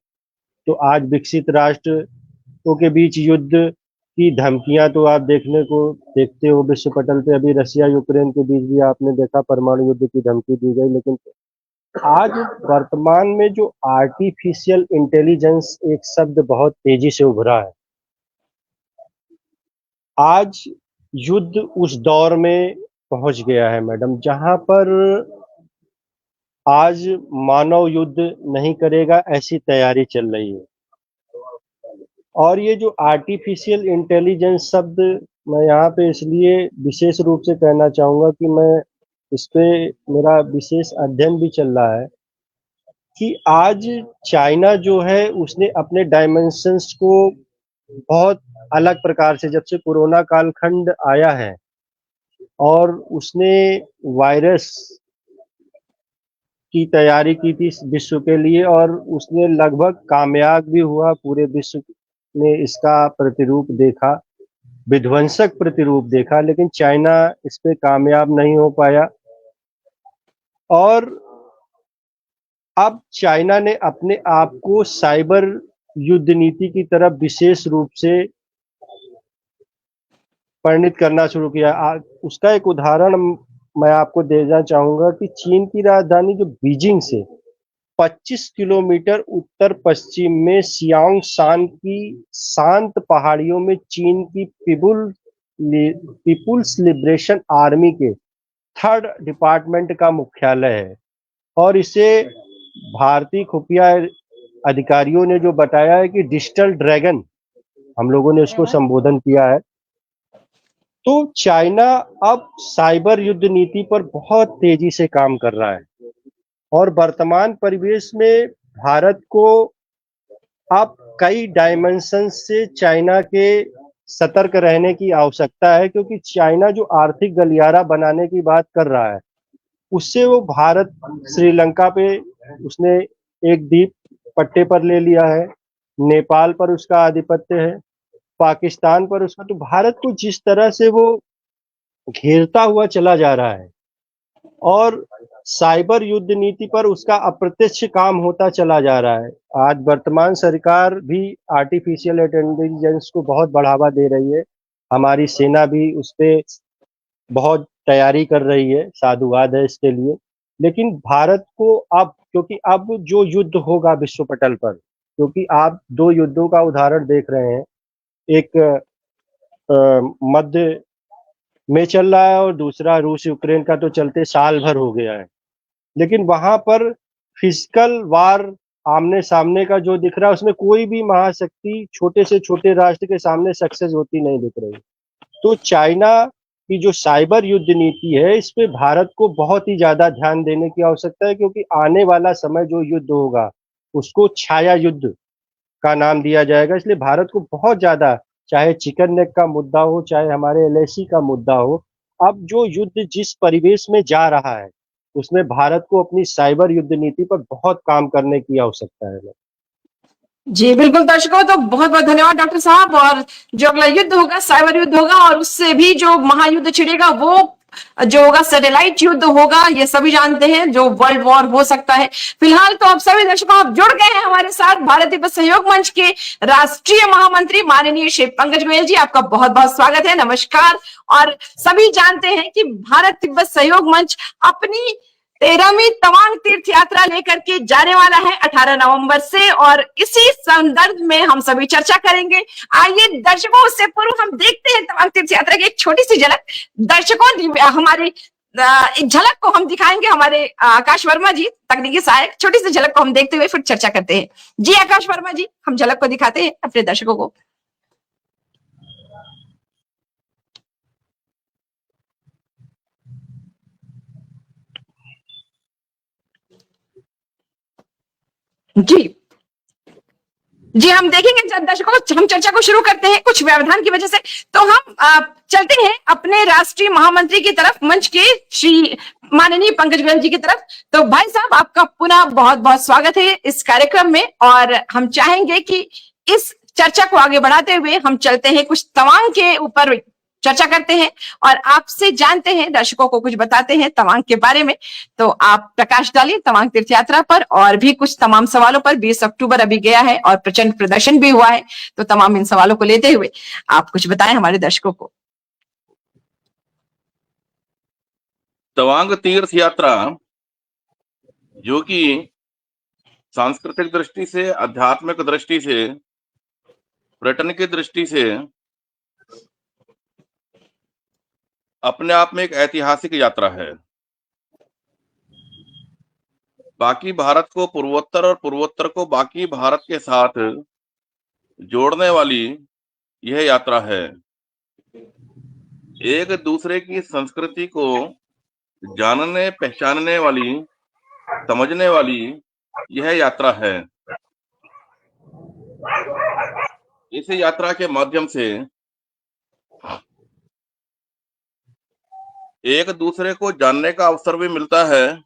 तो आज विकसित राष्ट्रों के बीच युद्ध की धमकियां तो आप देखते हो विश्व पटल पे। अभी रसिया यूक्रेन के बीच भी आपने देखा परमाणु युद्ध की धमकी दी गई। लेकिन आज वर्तमान में जो आर्टिफिशियल इंटेलिजेंस एक शब्द बहुत तेजी से उभरा है, आज युद्ध उस दौर में पहुंच गया है मैडम, जहां पर आज मानव युद्ध नहीं करेगा ऐसी तैयारी चल रही है। और ये जो आर्टिफिशियल इंटेलिजेंस शब्द मैं यहाँ पे इसलिए विशेष रूप से कहना चाहूँगा कि मैं इस पे मेरा विशेष अध्ययन भी चल रहा है कि आज चाइना जो है उसने अपने डायमेंशंस को बहुत अलग प्रकार से, जब से कोरोना कालखंड आया है और उसने वायरस की तैयारी की थी विश्व के लिए और उसने लगभग कामयाब भी हुआ। पूरे विश्व ने इसका प्रतिरूप देखा, विध्वंसक प्रतिरूप देखा, लेकिन चाइना इस पे कामयाब नहीं हो पाया। और अब चाइना ने अपने आप को साइबर युद्ध नीति की तरफ विशेष रूप से परिणित करना शुरू किया। उसका एक उदाहरण मैं आपको देना चाहूंगा कि चीन की राजधानी जो बीजिंग से 25 किलोमीटर उत्तर पश्चिम में सियांग की शांत पहाड़ियों में चीन की पीपुल्स लिबरेशन आर्मी के 3rd डिपार्टमेंट का मुख्यालय है। और इसे भारतीय खुफिया अधिकारियों ने जो बताया है कि डिजिटल ड्रैगन हम लोगों ने उसको संबोधन किया है। तो चाइना अब साइबर युद्ध नीति पर बहुत तेजी से काम कर रहा है और वर्तमान परिवेश में भारत को अब कई डायमेंशन से चाइना के सतर्क रहने की आवश्यकता है, क्योंकि चाइना जो आर्थिक गलियारा बनाने की बात कर रहा है उससे वो भारत, श्रीलंका पे उसने एक द्वीप पट्टे पर ले लिया है, नेपाल पर उसका आधिपत्य है, पाकिस्तान पर उसका। तो भारत को जिस तरह से वो घेरता हुआ चला जा रहा है और साइबर युद्ध नीति पर उसका अप्रत्यक्ष काम होता चला जा रहा है। आज वर्तमान सरकार भी आर्टिफिशियल इंटेलिजेंस को बहुत बढ़ावा दे रही है, हमारी सेना भी उस पे बहुत तैयारी कर रही है, साधुवाद है इसके लिए। लेकिन भारत को अब, क्योंकि अब जो युद्ध होगा विश्व पटल पर, क्योंकि आप 2 युद्धों का उदाहरण देख रहे हैं, एक मध्य में चल रहा है और दूसरा रूस यूक्रेन का तो चलते साल भर हो गया है। लेकिन वहां पर फिजिकल वार आमने सामने का जो दिख रहा है उसमें कोई भी महाशक्ति छोटे से छोटे राष्ट्र के सामने सक्सेस होती नहीं दिख रही। तो चाइना की जो साइबर युद्ध नीति है इस पे भारत को बहुत ही ज्यादा ध्यान देने की आवश्यकता है, क्योंकि आने वाला समय जो युद्ध होगा उसको छाया युद्ध का नाम दिया जाएगा। इसलिए भारत को बहुत ज्यादा, चाहे चिकन नेक का मुद्दा हो चाहे हमारे एलएसी का मुद्दा हो, अब जो युद्ध जिस परिवेश में जा रहा है उसमें भारत को अपनी साइबर युद्ध नीति पर बहुत काम करने की आवश्यकता है। जी बिल्कुल दर्शकों, तो बहुत बहुत धन्यवाद डॉक्टर साहब। और जो अगला युद्ध होगा साइबर युद्ध होगा, और उससे भी जो महायुद्ध छिड़ेगा वो जो होगा सैटेलाइट युद्ध होगा, ये सभी जानते हैं, जो वर्ल्ड वॉर हो सकता है। फिलहाल तो आप सभी दर्शकों आप जुड़ गए हैं हमारे साथ। भारत तिब्बत सहयोग मंच के राष्ट्रीय महामंत्री माननीय श्री पंकज गोयल जी, आपका बहुत बहुत स्वागत है, नमस्कार। और सभी जानते हैं कि भारत तिब्बत सहयोग मंच अपनी 13वीं तवांग तीर्थ यात्रा लेकर के जाने वाला है 18 नवंबर से, और इसी संदर्भ में हम सभी चर्चा करेंगे। आइए दर्शकों, उससे पूर्व हम देखते हैं तवांग तीर्थ यात्रा की एक छोटी सी झलक। दर्शकों हमारे एक झलक को हम दिखाएंगे, हमारे आकाश वर्मा जी तकनीकी सहायक, छोटी सी झलक को हम देखते हुए फिर चर्चा करते हैं। जी आकाश वर्मा जी, हम झलक को दिखाते हैं अपने दर्शकों को। जी हम देखेंगे दर्शकों, हम चर्चा को शुरू करते हैं। कुछ व्यवधान की वजह से तो हम चलते हैं अपने राष्ट्रीय महामंत्री की तरफ, मंच के श्री माननीय पंकज गोयल जी की तरफ। तो भाई साहब आपका पुनः बहुत बहुत स्वागत है इस कार्यक्रम में, और हम चाहेंगे कि इस चर्चा को आगे बढ़ाते हुए हम चलते हैं कुछ तवांग के ऊपर चर्चा करते हैं और आपसे जानते हैं, दर्शकों को कुछ बताते हैं तवांग के बारे में। तो आप प्रकाश डालिए तवांग तीर्थ यात्रा पर और भी कुछ तमाम सवालों पर। 20 अक्टूबर अभी गया है और प्रचंड प्रदर्शन भी हुआ है, तो तमाम इन सवालों को लेते हुए आप कुछ बताएं हमारे दर्शकों को। तवांग तीर्थ यात्रा जो कि सांस्कृतिक दृष्टि से, आध्यात्मिक दृष्टि से, पर्यटन की दृष्टि से अपने आप में एक ऐतिहासिक यात्रा है। बाकी भारत को पूर्वोत्तर और पूर्वोत्तर को बाकी भारत के साथ जोड़ने वाली यह यात्रा है। एक दूसरे की संस्कृति को जानने, पहचानने वाली, समझने वाली यह यात्रा है। इस यात्रा के माध्यम से एक दूसरे को जानने का अवसर भी मिलता है।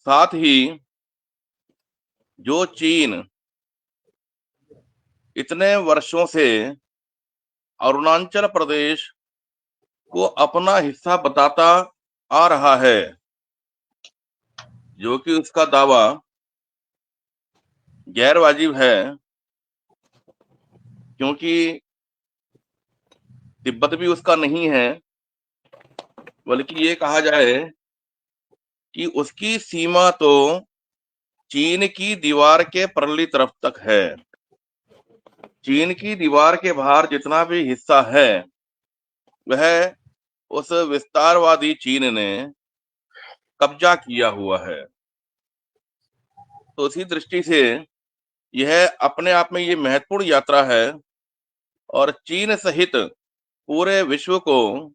साथ ही जो चीन इतने वर्षों से अरुणाचल प्रदेश को अपना हिस्सा बताता आ रहा है, जो कि उसका दावा गैर वाजिब है, क्योंकि तिब्बत भी उसका नहीं है, बल्कि ये कहा जाए कि उसकी सीमा तो चीन की दीवार के परली तरफ तक है। चीन की दीवार के बाहर जितना भी हिस्सा है वह उस विस्तारवादी चीन ने कब्जा किया हुआ है। तो इसी दृष्टि से यह अपने आप में ये महत्वपूर्ण यात्रा है और चीन सहित पूरे विश्व को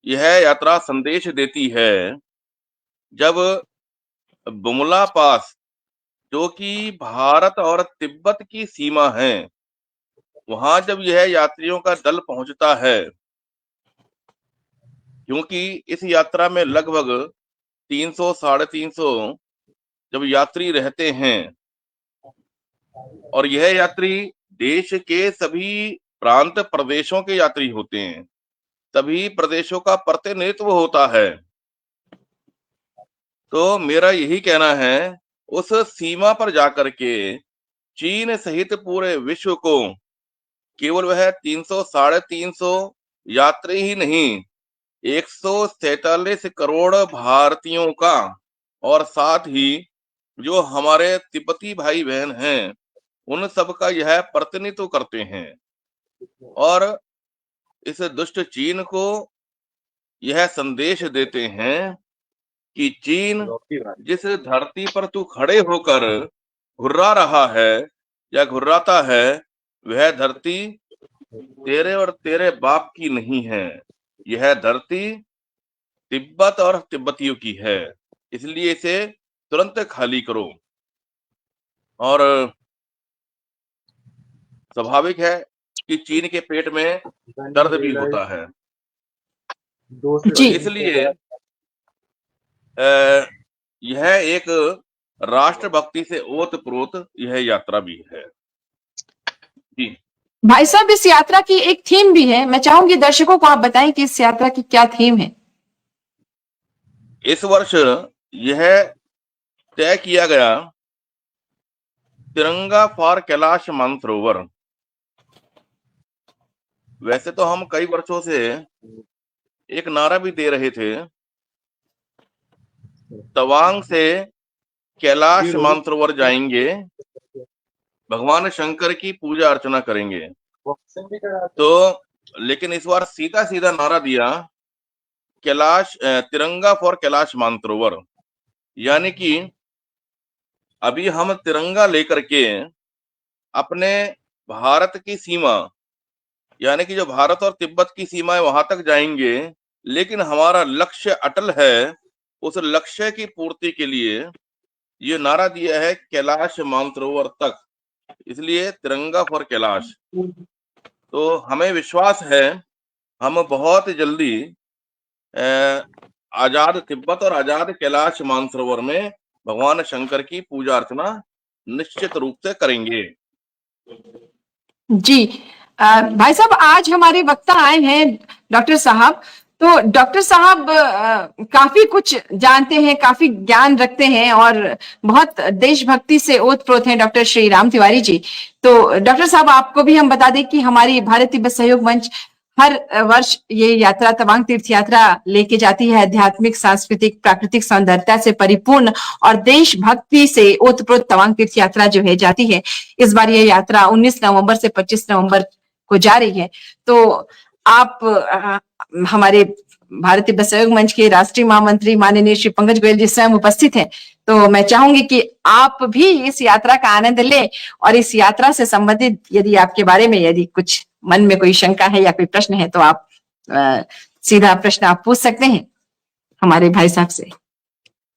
यह यात्रा संदेश देती है। जब बुमला पास, जो कि भारत और तिब्बत की सीमा है, वहां जब यह यात्रियों का दल पहुंचता है, क्योंकि इस यात्रा में लगभग 300 साढ़े 300 जब यात्री रहते हैं और यह यात्री देश के सभी प्रांत प्रदेशों के यात्री होते हैं, सभी प्रदेशों का प्रतिनिधित्व होता है। तो मेरा यही कहना है, उस सीमा पर जाकर के चीन सहित पूरे विश्व को केवल वह 300 साढ़े 300 यात्री ही नहीं, 147 करोड़ भारतीयों का और साथ ही जो हमारे तिब्बती भाई बहन हैं उन सब का यह प्रतिनिधित्व करते हैं। और इस दुष्ट चीन को यह संदेश देते हैं कि चीन जिस धरती पर तू खड़े होकर घुर्रा रहा है या घुर्राता है, वह धरती तेरे और तेरे बाप की नहीं है। यह धरती तिब्बत और तिब्बतियों की है, इसलिए इसे तुरंत खाली करो। और स्वाभाविक है कि चीन के पेट में दर्द भी होता है, जी इसलिए यह एक राष्ट्रभक्ति से ओतप्रोत यह यात्रा भी है। जी भाई साहब, इस यात्रा की एक थीम भी है। मैं चाहूंगी दर्शकों को आप बताएं कि इस यात्रा की क्या थीम है। इस वर्ष यह तय किया गया, तिरंगा फॉर कैलाश मानसरोवर। वैसे तो हम कई वर्षों से एक नारा भी दे रहे थे, तवांग से कैलाश मानसरोवर जाएंगे, भगवान शंकर की पूजा अर्चना करेंगे। तो लेकिन इस बार सीधा सीधा नारा दिया, कैलाश तिरंगा फॉर कैलाश मानसरोवर, यानी कि अभी हम तिरंगा लेकर के अपने भारत की सीमा, यानी कि जो भारत और तिब्बत की सीमा है वहां तक जाएंगे, लेकिन हमारा लक्ष्य अटल है। उस लक्ष्य की पूर्ति के लिए ये नारा दिया है कैलाश मानसरोवर तक, इसलिए तिरंगा फॉर कैलाश। तो हमें विश्वास है हम बहुत जल्दी आजाद तिब्बत और आजाद कैलाश मानसरोवर में भगवान शंकर की पूजा अर्चना निश्चित रूप से करेंगे। जी भाई साहब, आज हमारे वक्ता आए हैं डॉक्टर साहब। तो डॉक्टर साहब काफी कुछ जानते हैं, काफी ज्ञान रखते हैं और बहुत देशभक्ति से ओतप्रोत हैं डॉक्टर श्री राम तिवारी जी। तो डॉक्टर साहब, आपको भी हम बता दें कि हमारी भारत तिब्बत सहयोग मंच हर वर्ष ये यात्रा तवांग तीर्थ यात्रा लेके जाती है। आध्यात्मिक, सांस्कृतिक, प्राकृतिक सौंदर्यता से परिपूर्ण और देशभक्ति से ओतप्रोत तवांग तीर्थ यात्रा जो है जाती है। इस बार ये यात्रा 19 नवंबर से 25 नवंबर को जा रही है। तो आप हमारे भारत तिब्बत सहयोग मंच के राष्ट्रीय महामंत्री माननीय श्री पंकज गोयल जी स्वयं उपस्थित हैं। तो मैं चाहूंगी कि आप भी इस यात्रा का आनंद लें और इस यात्रा से संबंधित यदि आपके बारे में यदि कुछ मन में कोई शंका है या कोई प्रश्न है तो आप सीधा प्रश्न आप पूछ सकते हैं हमारे भाई साहब से।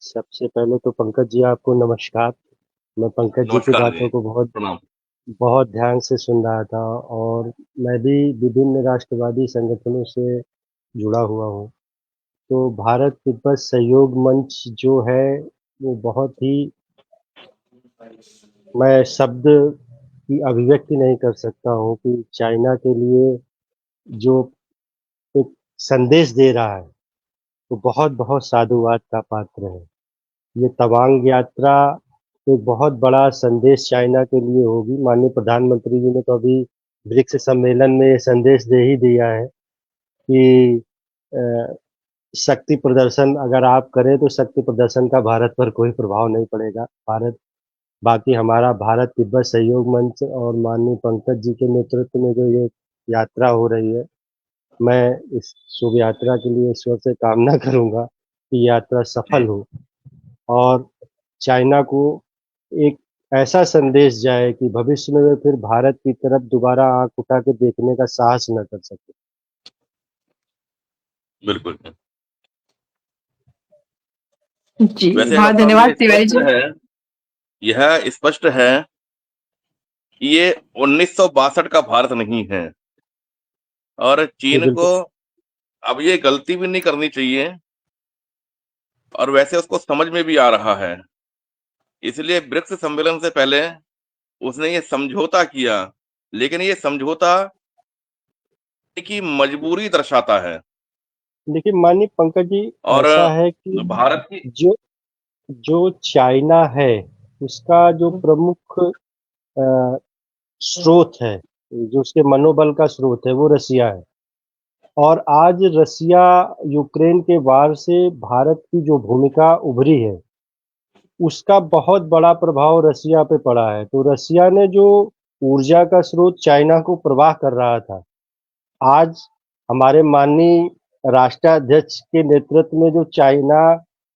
सबसे पहले तो पंकज जी आपको नमस्कार। मैं पंकज जी की बातों को बहुत ध्यान से सुन रहा था और मैं भी विभिन्न राष्ट्रवादी संगठनों से जुड़ा हुआ हूँ। तो भारत तिब्बत सहयोग मंच जो है वो बहुत ही, मैं शब्द की अभिव्यक्ति नहीं कर सकता हूँ कि चाइना के लिए जो एक संदेश दे रहा है वो बहुत बहुत साधुवाद का पात्र है। ये तवांग यात्रा एक बहुत बड़ा संदेश चाइना के लिए होगी। माननीय प्रधानमंत्री जी ने तो अभी ब्रिक्स सम्मेलन में ये संदेश दे ही दिया है कि शक्ति प्रदर्शन अगर आप करें तो शक्ति प्रदर्शन का भारत पर कोई प्रभाव नहीं पड़ेगा। बाकी हमारा भारत तिब्बत सहयोग मंच और माननीय पंकज जी के नेतृत्व में जो ये यात्रा हो रही है, मैं इस शुभ यात्रा के लिए ईश्वर से कामना करूंगा कि यात्रा सफल हो और चाइना को एक ऐसा संदेश जाए कि भविष्य में वे फिर भारत की तरफ दोबारा आंख उठा के देखने का साहस न कर सके। बिल्कुल जी, बहुत धन्यवाद तिवारी जी। यह स्पष्ट है कि ये 1962 का भारत नहीं है और चीन को अब ये गलती भी नहीं करनी चाहिए और वैसे उसको समझ में भी आ रहा है। इसलिए ब्रिक्स सम्मेलन से पहले उसने ये समझौता किया, लेकिन ये समझौता की मजबूरी दर्शाता है। देखिए माननीय पंकज जी, और ऐसा है कि भारत की जो चाइना है उसका जो प्रमुख स्रोत है, जो उसके मनोबल का स्रोत है वो रसिया है। और आज रसिया यूक्रेन के वार से भारत की जो भूमिका उभरी है उसका बहुत बड़ा प्रभाव रसिया पे पड़ा है। तो रसिया ने जो ऊर्जा का स्रोत चाइना को प्रवाह कर रहा था, आज हमारे माननीय राष्ट्राध्यक्ष के नेतृत्व में जो चाइना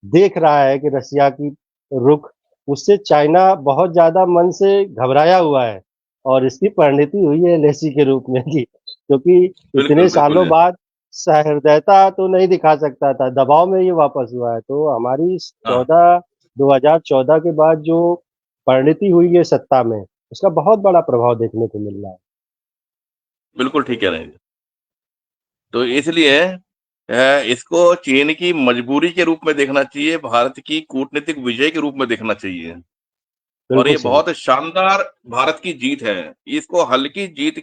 देख रहा है कि रसिया की रुख, उससे चाइना बहुत ज्यादा मन से घबराया हुआ है और इसकी परिणति हुई है एलएसी के रूप में जी, क्योंकि बिल्कुल इतने सालों बिल्कुल। बाद सहृदयता तो नहीं दिखा सकता था, दबाव में ये वापस हुआ है। तो हमारी हाँ 2014 के बाद जो परिणति हुई है सत्ता में, उसका बहुत बड़ा प्रभाव देखने को मिल रहा है। बिल्कुल ठीक कह रहे हैं। तो इसलिए इसको चीन की मजबूरी के रूप में देखना चाहिए, भारत की कूटनीतिक विजय के रूप में देखना चाहिए। और बिल्कुल ये सही। बहुत शानदार भारत की जीत है, इसको हल्की जीत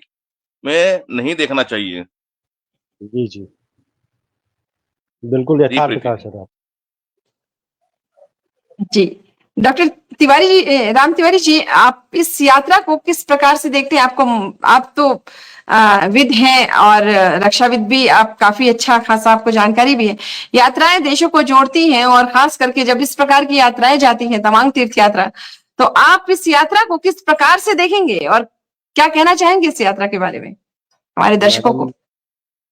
में नहीं देखना चाहिए। जी, जी। बिल्कुल जी यथार्थ प्रीति कहा जी। सर आप। जी डॉक्टर तिवारी जी, राम तिवारी जी, आप इस यात्रा को किस प्रकार से देखते हैं? आप तो विद हैं और रक्षाविद भी, आप काफी अच्छा खासा आपको जानकारी भी है। यात्राएं देशों को जोड़ती हैं और खास करके जब इस प्रकार की यात्राएं जाती हैं, तवांग तीर्थ यात्रा, तो आप इस यात्रा को किस प्रकार से देखेंगे और क्या कहना चाहेंगे इस यात्रा के बारे में हमारे दर्शकों को?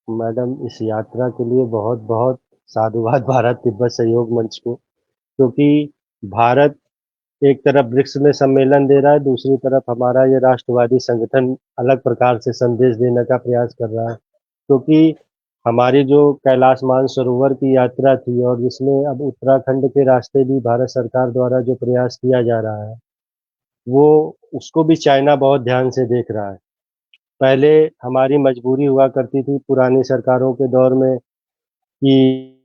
मैडम इस यात्रा के लिए बहुत बहुत साधुवाद भारत तिब्बत सहयोग मंच को, क्योंकि भारत एक तरफ ब्रिक्स में सम्मेलन दे रहा है, दूसरी तरफ हमारा ये राष्ट्रवादी संगठन अलग प्रकार से संदेश देने का प्रयास कर रहा है। क्योंकि हमारी जो कैलाश मानसरोवर की यात्रा थी और जिसमें अब उत्तराखंड के रास्ते भी भारत सरकार द्वारा जो प्रयास किया जा रहा है, वो उसको भी चाइना बहुत ध्यान से देख रहा है। पहले हमारी मजबूरी हुआ करती थी पुरानी सरकारों के दौर में कि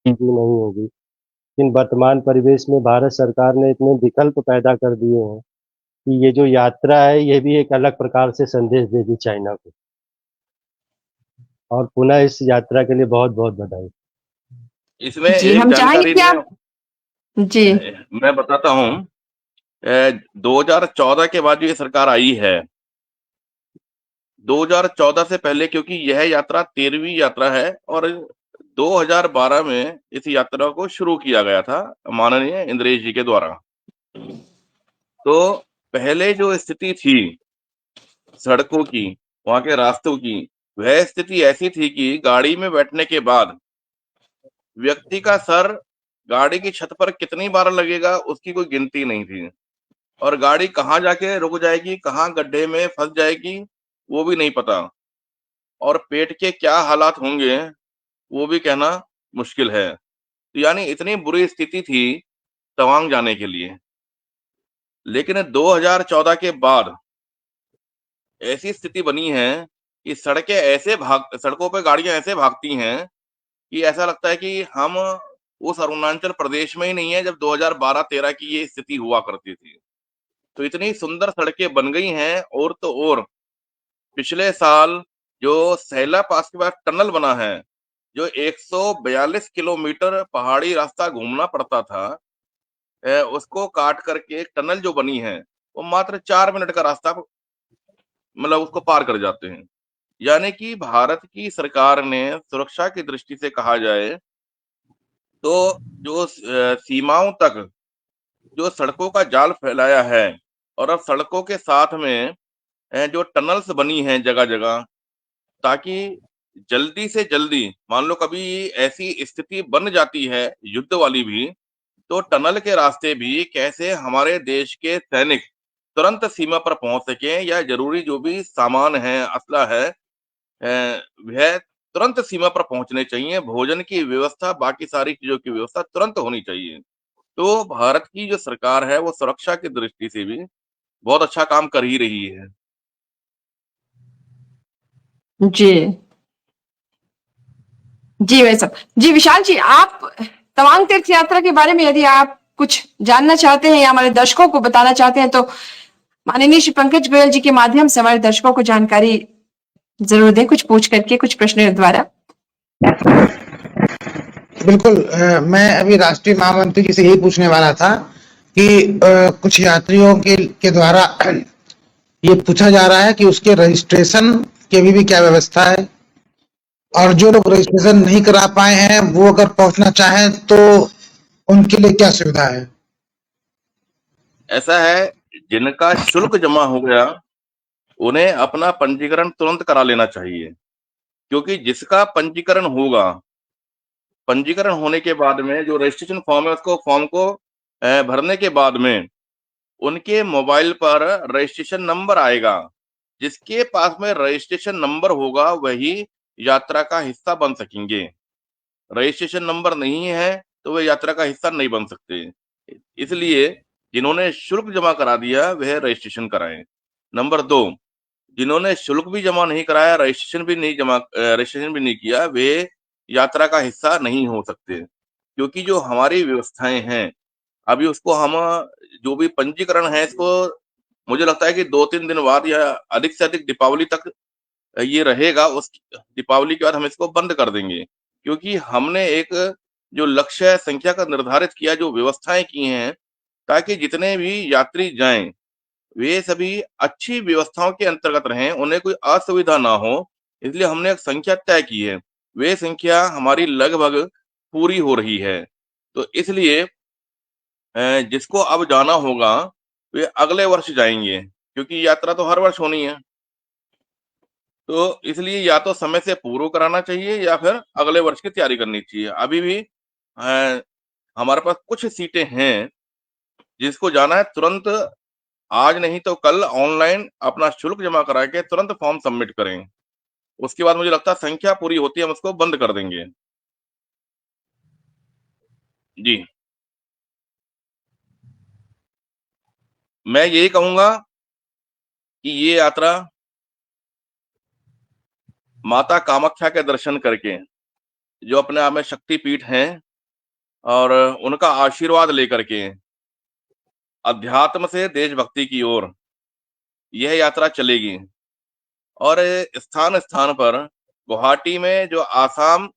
नहीं होगी, लेकिन वर्तमान परिवेश में भारत सरकार ने इतने विकल्प पैदा कर दिए हैं कि ये जो यात्रा है ये भी एक अलग प्रकार से संदेश देगी चाइना को। और पुनः इस यात्रा के लिए बहुत बहुत बधाई। इसमें जी एक हम चाहेंगे जानकारी कि आप जी मैं बताता हूँ। 2014 के बाद जो ये सरकार आई है, 2014 से पहले, क्योंकि यह यात्रा 13वीं यात्रा है और 2012 में इस यात्रा को शुरू किया गया था माननीय इंद्रेश जी के द्वारा। तो पहले जो स्थिति थी सड़कों की, वहां के रास्तों की, वह स्थिति ऐसी थी कि गाड़ी में बैठने के बाद व्यक्ति का सर गाड़ी की छत पर कितनी बार लगेगा उसकी कोई गिनती नहीं थी, और गाड़ी कहाँ जाके रुक जाएगी, कहाँ गड्ढे में फंस जाएगी, वो भी नहीं पता, और पेट के क्या हालात होंगे वो भी कहना मुश्किल है। तो यानी इतनी बुरी स्थिति थी तवांग जाने के लिए। लेकिन 2014 के बाद ऐसी स्थिति बनी है कि सड़कों पे गाड़ियां ऐसे भागती हैं कि ऐसा लगता है कि हम उस अरुणाचल प्रदेश में ही नहीं है जब 2012-13 की ये स्थिति हुआ करती थी। तो इतनी सुंदर सड़कें बन गई हैं। और तो और पिछले साल जो सैला पास के बाद टनल बना है, जो 142 किलोमीटर पहाड़ी रास्ता घूमना पड़ता था, उसको काट करके एक टनल जो बनी है, वो मात्र 4 मिनट का रास्ता, मतलब उसको पार कर जाते हैं। यानी कि भारत की सरकार ने सुरक्षा की दृष्टि से कहा जाए तो जो सीमाओं तक जो सड़कों का जाल फैलाया है, और अब सड़कों के साथ में जो टनल्स बनी हैं जगह जगह, ताकि जल्दी से जल्दी, मान लो कभी ऐसी स्थिति बन जाती है युद्ध वाली भी, तो टनल के रास्ते भी कैसे हमारे देश के सैनिक तुरंत सीमा पर पहुंच सके, या जरूरी जो भी सामान है, असला है, वह तुरंत सीमा पर पहुंचने चाहिए। भोजन की व्यवस्था, बाकी सारी चीजों की व्यवस्था तुरंत होनी चाहिए। तो भारत की जो सरकार है वो सुरक्षा की दृष्टि से भी बहुत अच्छा काम कर ही रही है। जी जी भाई साहब। जी विशाल जी, आप तवांग तीर्थ यात्रा के बारे में यदि आप कुछ जानना चाहते हैं या हमारे दर्शकों को बताना चाहते हैं, तो माननीय श्री पंकज गोयल जी के माध्यम से हमारे दर्शकों को जानकारी जरूर दें, कुछ पूछ करके, कुछ प्रश्नों द्वारा। बिल्कुल, मैं अभी राष्ट्रीय महामंत्री जी से यही पूछने वाला था कि कुछ यात्रियों के द्वारा ये पूछा जा रहा है कि उसके रजिस्ट्रेशन की भी क्या व्यवस्था है, और जो लोग रजिस्ट्रेशन नहीं करा पाए हैं वो अगर पहुंचना चाहें तो उनके लिए क्या सुविधा है? ऐसा है, जिनका शुल्क जमा हो गया उन्हें अपना पंजीकरण तुरंत करा लेना चाहिए, क्योंकि जिसका पंजीकरण होगा, पंजीकरण होने के बाद में जो रजिस्ट्रेशन फॉर्म है उसको फॉर्म को भरने के बाद में उनके मोबाइल पर रजिस्ट्रेशन नंबर आएगा। जिसके पास में रजिस्ट्रेशन नंबर होगा वही यात्रा का हिस्सा बन सकेंगे। रजिस्ट्रेशन नंबर नहीं है तो वे यात्रा का हिस्सा नहीं बन सकते। इसलिए जिन्होंने शुल्क जमा करा दिया वह रजिस्ट्रेशन कराएं। नंबर 2, जिन्होंने शुल्क भी जमा नहीं कराया, रजिस्ट्रेशन भी नहीं किया, वे यात्रा का हिस्सा नहीं हो सकते। क्योंकि जो हमारी व्यवस्थाएं हैं, अभी उसको हम जो भी पंजीकरण है इसको मुझे लगता है कि 2-3 दिन बाद या अधिक से अधिक दीपावली तक ये रहेगा। उस दीपावली के बाद हम इसको बंद कर देंगे, क्योंकि हमने एक जो लक्ष्य संख्या का निर्धारित किया, जो व्यवस्थाएं की हैं, ताकि जितने भी यात्री जाएं वे सभी अच्छी व्यवस्थाओं के अंतर्गत रहें, उन्हें कोई असुविधा ना हो। इसलिए हमने एक संख्या तय की है, वे संख्या हमारी लगभग पूरी हो रही है। तो इसलिए जिसको अब जाना होगा वे अगले वर्ष जाएंगे, क्योंकि यात्रा तो हर वर्ष होनी है। तो इसलिए या तो समय से पूर्व कराना चाहिए या फिर अगले वर्ष की तैयारी करनी चाहिए। अभी भी हमारे पास कुछ सीटें हैं, जिसको जाना है तुरंत, आज नहीं तो कल ऑनलाइन अपना शुल्क जमा करा के तुरंत फॉर्म सबमिट करें। उसके बाद मुझे लगता है संख्या पूरी होती है, हम उसको बंद कर देंगे। जी, मैं यही कहूंगा कि ये यात्रा माता कामाख्या के दर्शन करके, जो अपने आप में शक्तिपीठ हैं, और उनका आशीर्वाद लेकर के अध्यात्म से देशभक्ति की ओर यह यात्रा चलेगी। और स्थान स्थान पर गुवाहाटी में जो आसाम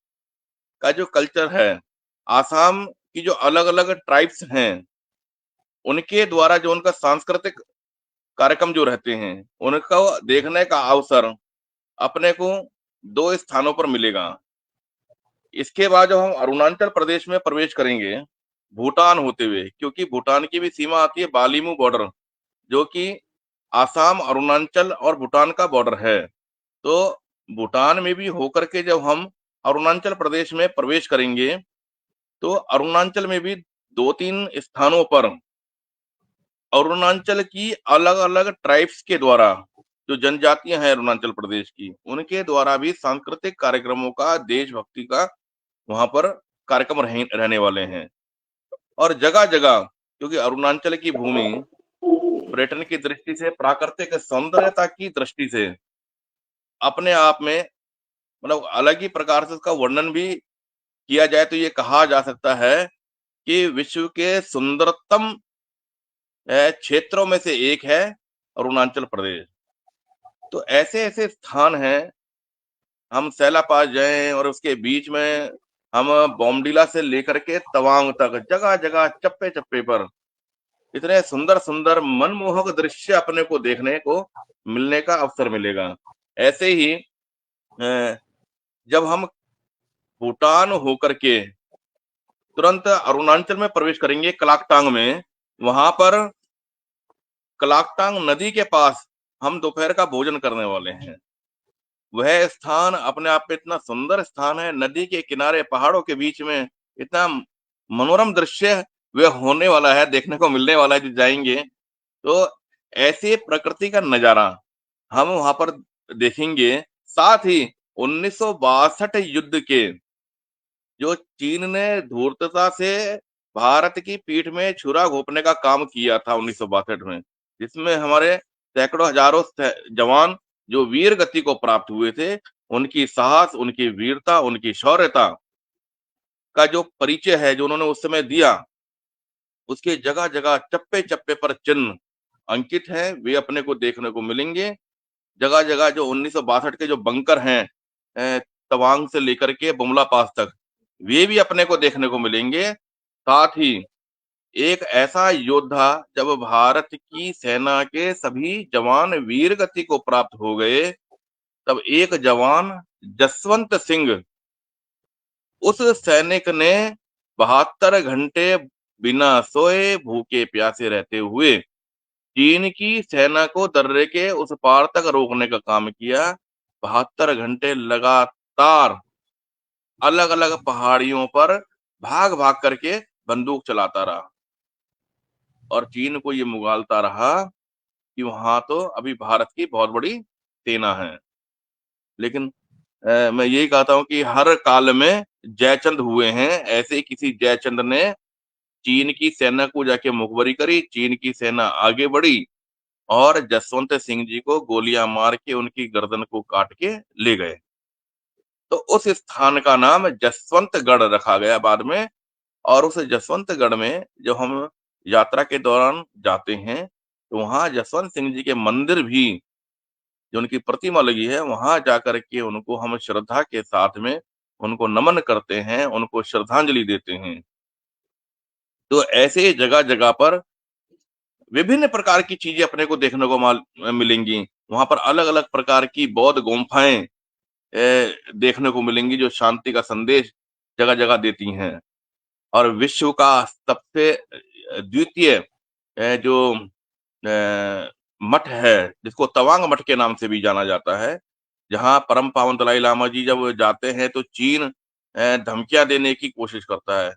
का जो कल्चर है, आसाम की जो अलग अलग ट्राइब्स हैं, उनके द्वारा जो उनका सांस्कृतिक कार्यक्रम जो रहते हैं, उनको देखने का अवसर अपने को 2 स्थानों पर मिलेगा। इसके बाद जब हम अरुणाचल प्रदेश में प्रवेश करेंगे, भूटान होते हुए, क्योंकि भूटान की भी सीमा आती है बालिमू बॉर्डर, जो कि आसाम, अरुणाचल और भूटान का बॉर्डर है। तो भूटान में भी होकर के जब हम अरुणाचल प्रदेश में प्रवेश करेंगे, तो अरुणाचल में भी 2-3 स्थानों पर अरुणाचल की अलग अलग ट्राइब्स के द्वारा, जो जनजातियां हैं अरुणाचल प्रदेश की, उनके द्वारा भी सांस्कृतिक कार्यक्रमों का, देशभक्ति का वहां पर कार्यक्रम रहने वाले हैं। और जगह जगह, क्योंकि अरुणाचल की भूमि पर्यटन की दृष्टि से, प्राकृतिक सौंदर्यता की दृष्टि से अपने आप में मतलब अलग ही प्रकार से उसका वर्णन भी किया जाए तो ये कहा जा सकता है कि विश्व के सुंदरतम क्षेत्रों में से एक है अरुणाचल प्रदेश। तो ऐसे ऐसे स्थान हैं, हम सैला पास जाएं और उसके बीच में हम बॉमडीला से लेकर के तवांग तक जगह जगह चप्पे चप्पे पर इतने सुंदर सुंदर मनमोहक दृश्य अपने को देखने को मिलने का अवसर मिलेगा। ऐसे ही जब हम भूटान होकर के तुरंत अरुणाचल में प्रवेश करेंगे, कलाकटांग में, वहां पर कलाकटांग नदी के पास हम दोपहर का भोजन करने वाले हैं। वह स्थान अपने आप में इतना सुंदर स्थान है, नदी के किनारे पहाड़ों के बीच में इतना मनोरम दृश्य वह होने वाला है, देखने को मिलने वाला है जो जाएंगे। तो ऐसे प्रकृति का नजारा हम वहां पर देखेंगे। साथ ही 1962 युद्ध के, जो चीन ने धूर्तता से भारत की पीठ में छुरा घोंपने का काम किया था 1962 में, जिसमें हमारे सैकड़ों हजारों जवान जो वीर गति को प्राप्त हुए थे, उनकी साहस, उनकी वीरता, उनकी शौर्यता का जो परिचय है जो उन्होंने उस समय दिया, उसके जगह जगह चप्पे चप्पे पर चिन्ह अंकित हैं, वे अपने को देखने को मिलेंगे। जगह जगह जो 1962 के जो बंकर हैं, तवांग से लेकर के बुमला पास तक, वे भी अपने को देखने को मिलेंगे। साथ ही एक ऐसा योद्धा, जब भारत की सेना के सभी जवान वीर गति को प्राप्त हो गए, तब एक जवान जसवंत सिंह, उस सैनिक ने 72 घंटे बिना सोए भूखे प्यासे रहते हुए चीन की सेना को दर्रे के उस पार तक रोकने का काम किया। 72 घंटे लगातार अलग अलग पहाड़ियों पर भाग भाग करके बंदूक चलाता रहा और चीन को ये मुगालता रहा कि वहां तो अभी भारत की बहुत बड़ी सेना है। लेकिन मैं यही कहता हूं कि हर काल में जयचंद हुए हैं। ऐसे ही किसी जयचंद ने चीन की सेना को जाके मुखबरी करी, चीन की सेना आगे बढ़ी और जसवंत सिंह जी को गोलियां मार के उनकी गर्दन को काट के ले गए। तो उस स्थान का नाम जसवंतगढ़ रखा गया बाद में। और उस जसवंतगढ़ में जब हम यात्रा के दौरान जाते हैं तो वहां जसवंत सिंह जी के मंदिर भी, जो उनकी प्रतिमा लगी है, वहां जाकर के उनको हम श्रद्धा के साथ में उनको नमन करते हैं, उनको श्रद्धांजलि देते हैं। तो ऐसे जगह जगह पर विभिन्न प्रकार की चीजें अपने को देखने को मिलेंगी। वहां पर अलग अलग प्रकार की बौद्ध गुम्फाएं देखने को मिलेंगी जो शांति का संदेश जगह जगह देती हैं। और विश्व का सबसे द्वितीय जो मठ है, जिसको तवांग मठ के नाम से भी जाना जाता है, जहां परम पावन दलाई लामा जी जब जाते हैं तो चीन धमकियां देने की कोशिश करता है।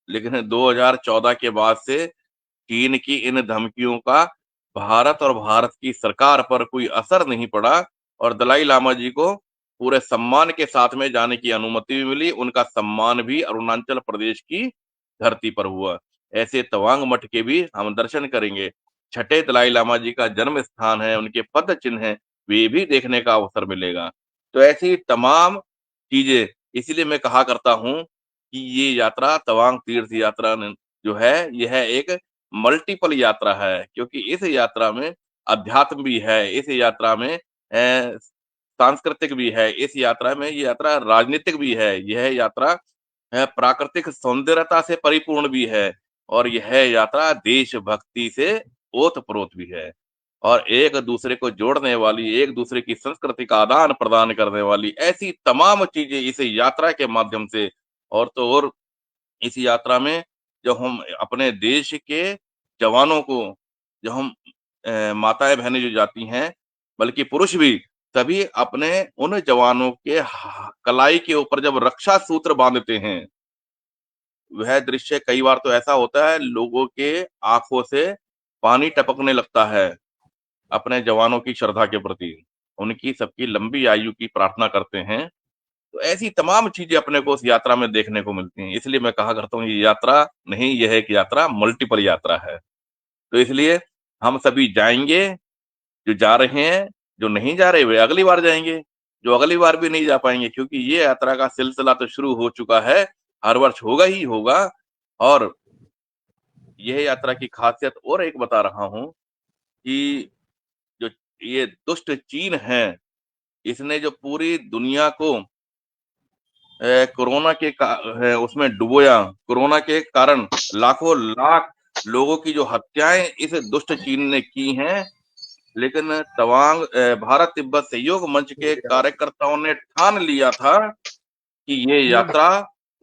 लेकिन 2014 के बाद से चीन की इन धमकियों का भारत और भारत की सरकार पर कोई असर नहीं पड़ा और दलाई लामा जी को पूरे सम्मान के साथ में जाने की अनुमति भी मिली। उनका सम्मान भी अरुणाचल प्रदेश की धरती पर हुआ। ऐसे तवांग मठ के भी हम दर्शन करेंगे। छठे दलाई लामा जी का जन्म स्थान है, उनके पद चिन्ह है, वे भी देखने का अवसर मिलेगा। तो ऐसी तमाम चीजें, इसीलिए मैं कहा करता हूँ कि ये यात्रा तवांग तीर्थ यात्रा जो है यह एक मल्टीपल यात्रा है, क्योंकि इस यात्रा में अध्यात्म भी है, इस यात्रा में सांस्कृतिक भी है, इस यात्रा में ये यात्रा राजनीतिक भी है, यह यात्रा प्राकृतिक सौंदर्यता से परिपूर्ण भी है और यह यात्रा देशभक्ति से ओतप्रोत भी है और एक दूसरे को जोड़ने वाली, एक दूसरे की संस्कृति का आदान प्रदान करने वाली ऐसी तमाम चीजें इस यात्रा के माध्यम से। और तो और इस यात्रा में जब हम अपने देश के जवानों को, जो हम माताएं बहनें जो जाती हैं, बल्कि पुरुष भी, सभी अपने उन जवानों के कलाई के ऊपर जब रक्षा सूत्र बांधते हैं, वह दृश्य कई बार तो ऐसा होता है लोगों के आंखों से पानी टपकने लगता है अपने जवानों की श्रद्धा के प्रति। उनकी सबकी लंबी आयु की प्रार्थना करते हैं। तो ऐसी तमाम चीजें अपने को उस यात्रा में देखने को मिलती हैं। इसलिए मैं कहा करता हूँ ये यात्रा नहीं, यह एक यात्रा मल्टीपल यात्रा है। तो इसलिए हम सभी जाएंगे, जो जा रहे हैं, जो नहीं जा रहे वे अगली बार जाएंगे, जो अगली बार भी नहीं जा पाएंगे, क्योंकि ये यात्रा का सिलसिला तो शुरू हो चुका है, हर वर्ष होगा ही होगा। और यह यात्रा की खासियत और एक बता रहा हूं कि जो ये दुष्ट चीन है, इसने जो पूरी दुनिया को कोरोना के उसमें डुबोया, कोरोना के कारण लाखों लाख लोगों की जो हत्याएं इस दुष्ट चीन ने की हैं, लेकिन तवांग भारत तिब्बत सहयोग मंच के कार्यकर्ताओं ने ठान लिया था कि ये यात्रा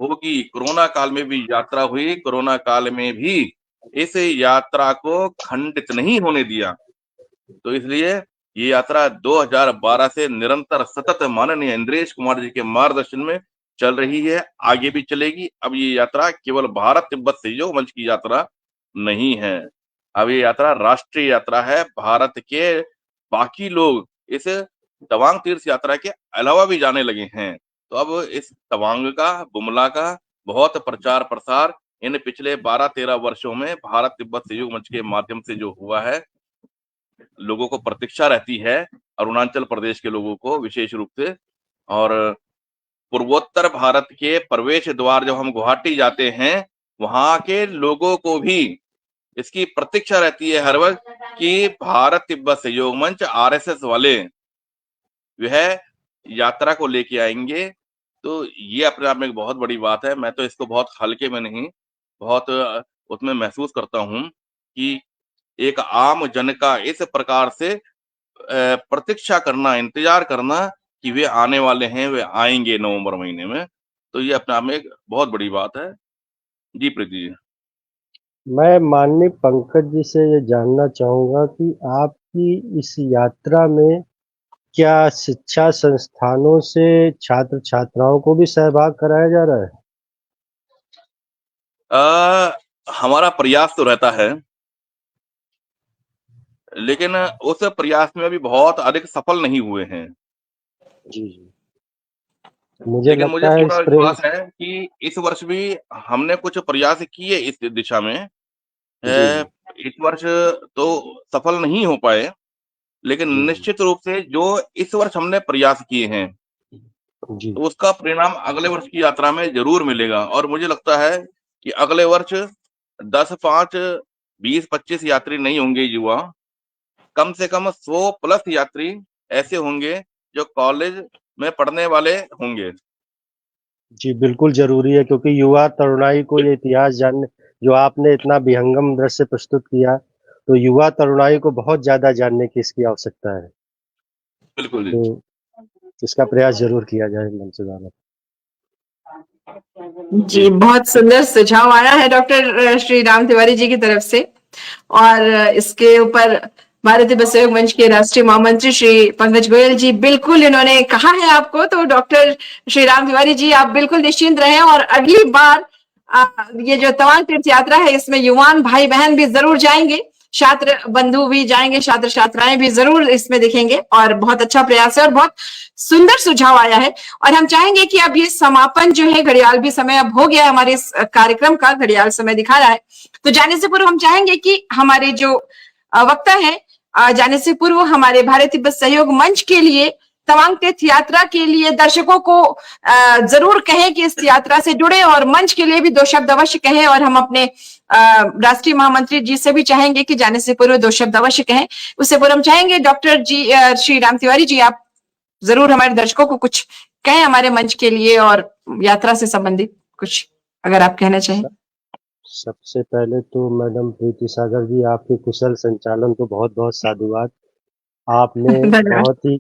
होगी। कोरोना काल में भी यात्रा हुई, कोरोना काल में भी इस यात्रा को खंडित नहीं होने दिया। तो इसलिए ये यात्रा 2012 से निरंतर सतत माननीय इंद्रेश कुमार जी के मार्गदर्शन में चल रही है, आगे भी चलेगी। अब ये यात्रा केवल भारत तिब्बत सहयोग मंच की यात्रा नहीं है, अब ये यात्रा राष्ट्रीय यात्रा है। भारत के बाकी लोग इस तवांग तीर्थ यात्रा के अलावा भी जाने लगे हैं। तो अब इस तवांग का, बुमला का बहुत प्रचार प्रसार इन पिछले 12-13 वर्षों में भारत तिब्बत सहयोग मंच के माध्यम से जो हुआ है, लोगों को प्रतीक्षा रहती है, अरुणाचल प्रदेश के लोगों को विशेष रूप से। और पूर्वोत्तर भारत के प्रवेश द्वार जब हम गुवाहाटी जाते हैं, वहां के लोगों को भी इसकी प्रतीक्षा रहती है हर वक्त कि भारत तिब्बत सहयोग मंच आरएसएस वाले वह यात्रा को लेके आएंगे। तो ये अपने आप में एक बहुत बड़ी बात है। मैं तो इसको बहुत हल्के में नहीं, बहुत उसमें महसूस करता हूं कि एक आम जन का इस प्रकार से प्रतीक्षा करना, इंतजार करना कि वे आने वाले हैं, वे आएंगे नवंबर महीने में, तो ये अपने आप में एक बहुत बड़ी बात है। जी प्रीति जी। मैं माननीय पंकज जी से ये जानना चाहूँगा कि आपकी इस यात्रा में क्या शिक्षा संस्थानों से छात्र-छात्राओं को भी सहभाग कराया जा रहा है? हमारा प्रयास तो रहता है, लेकिन उस प्रयास में अभी बहुत अधिक सफल नहीं हुए हैं। जी, जी। मुझे लेकिन मुझे लगता है पूरा इस प्रे विश्वास है कि इस वर्ष भी हमने कुछ प्रयास किए इस दिशा में। जी, जी। इस वर्ष तो सफल नहीं हो पाए, लेकिन जी, जी। निश्चित रूप से जो इस वर्ष हमने प्रयास किए हैं, जी, तो उसका परिणाम अगले वर्ष की यात्रा में ज़रूर मिलेगा और मुझे लगता है कि अगले वर्ष 10, 5, 20, 25 यात्री नहीं होंगे युवा, कम से कम 100 प्लस यात्री ऐसे होंगे जो कॉलेज में पढ़ने वाले होंगे। जी, बिल्कुल ज़रूरी है क्योंकि युवा तरुणाई को ये इतिहास जानने जो आपने इतना विहंगम दृश्य प्रस्तुत किया, तो युवा तरुणाई को बहुत ज़्यादा जानने की इसकी आवश्यकता है। बिल्कुल जी। तो इसका प्रयास ज़रूर किया जाए मनसूबाना। जी, बहुत सुंदर सुझाव आया है डॉक्टर श्री राम तिवारी जी की तरफ से। और इसके ऊपर भारत तिब्बत सहयोग मंच के राष्ट्रीय महामंत्री श्री पंकज गोयल जी बिल्कुल इन्होंने कहा है आपको, तो डॉक्टर श्री राम तिवारी जी आप बिल्कुल निश्चिंत रहें और अगली बार ये जो तवांग तीर्थ यात्रा है इसमें युवान भाई बहन भी जरूर जाएंगे, छात्र बंधु भी जाएंगे, छात्र छात्राएं भी जरूर इसमें दिखेंगे और बहुत अच्छा प्रयास है और बहुत सुंदर सुझाव आया है। और हम चाहेंगे कि अब ये समापन जो है, घड़ियाल भी समय अब हो गया है, हमारे इस कार्यक्रम का घड़ियाल समय दिखा रहा है, तो जाने से पूर्व हम चाहेंगे कि हमारे जो वक्ता है जाने से पूर्व हमारे भारत तिब्बत सहयोग मंच के लिए तवांग तीर्थ यात्रा के लिए दर्शकों को जरूर कहें कि इस यात्रा से जुड़े और मंच के लिए भी 2 शब्द अवश्य कहें। और हम अपने राष्ट्रीय महामंत्री जी से भी चाहेंगे कि जाने से पूर्व 2 शब्द अवश्य कहें। उससे पूर्व हम चाहेंगे डॉक्टर जी श्री राम तिवारी जी आप जरूर हमारे दर्शकों को कुछ कहें हमारे मंच के लिए और यात्रा से संबंधित कुछ अगर आप कहना चाहें। सबसे पहले तो मैडम प्रीति सागर जी आपके कुशल संचालन को बहुत-बहुत साधुवाद। आपने धन्यवाद।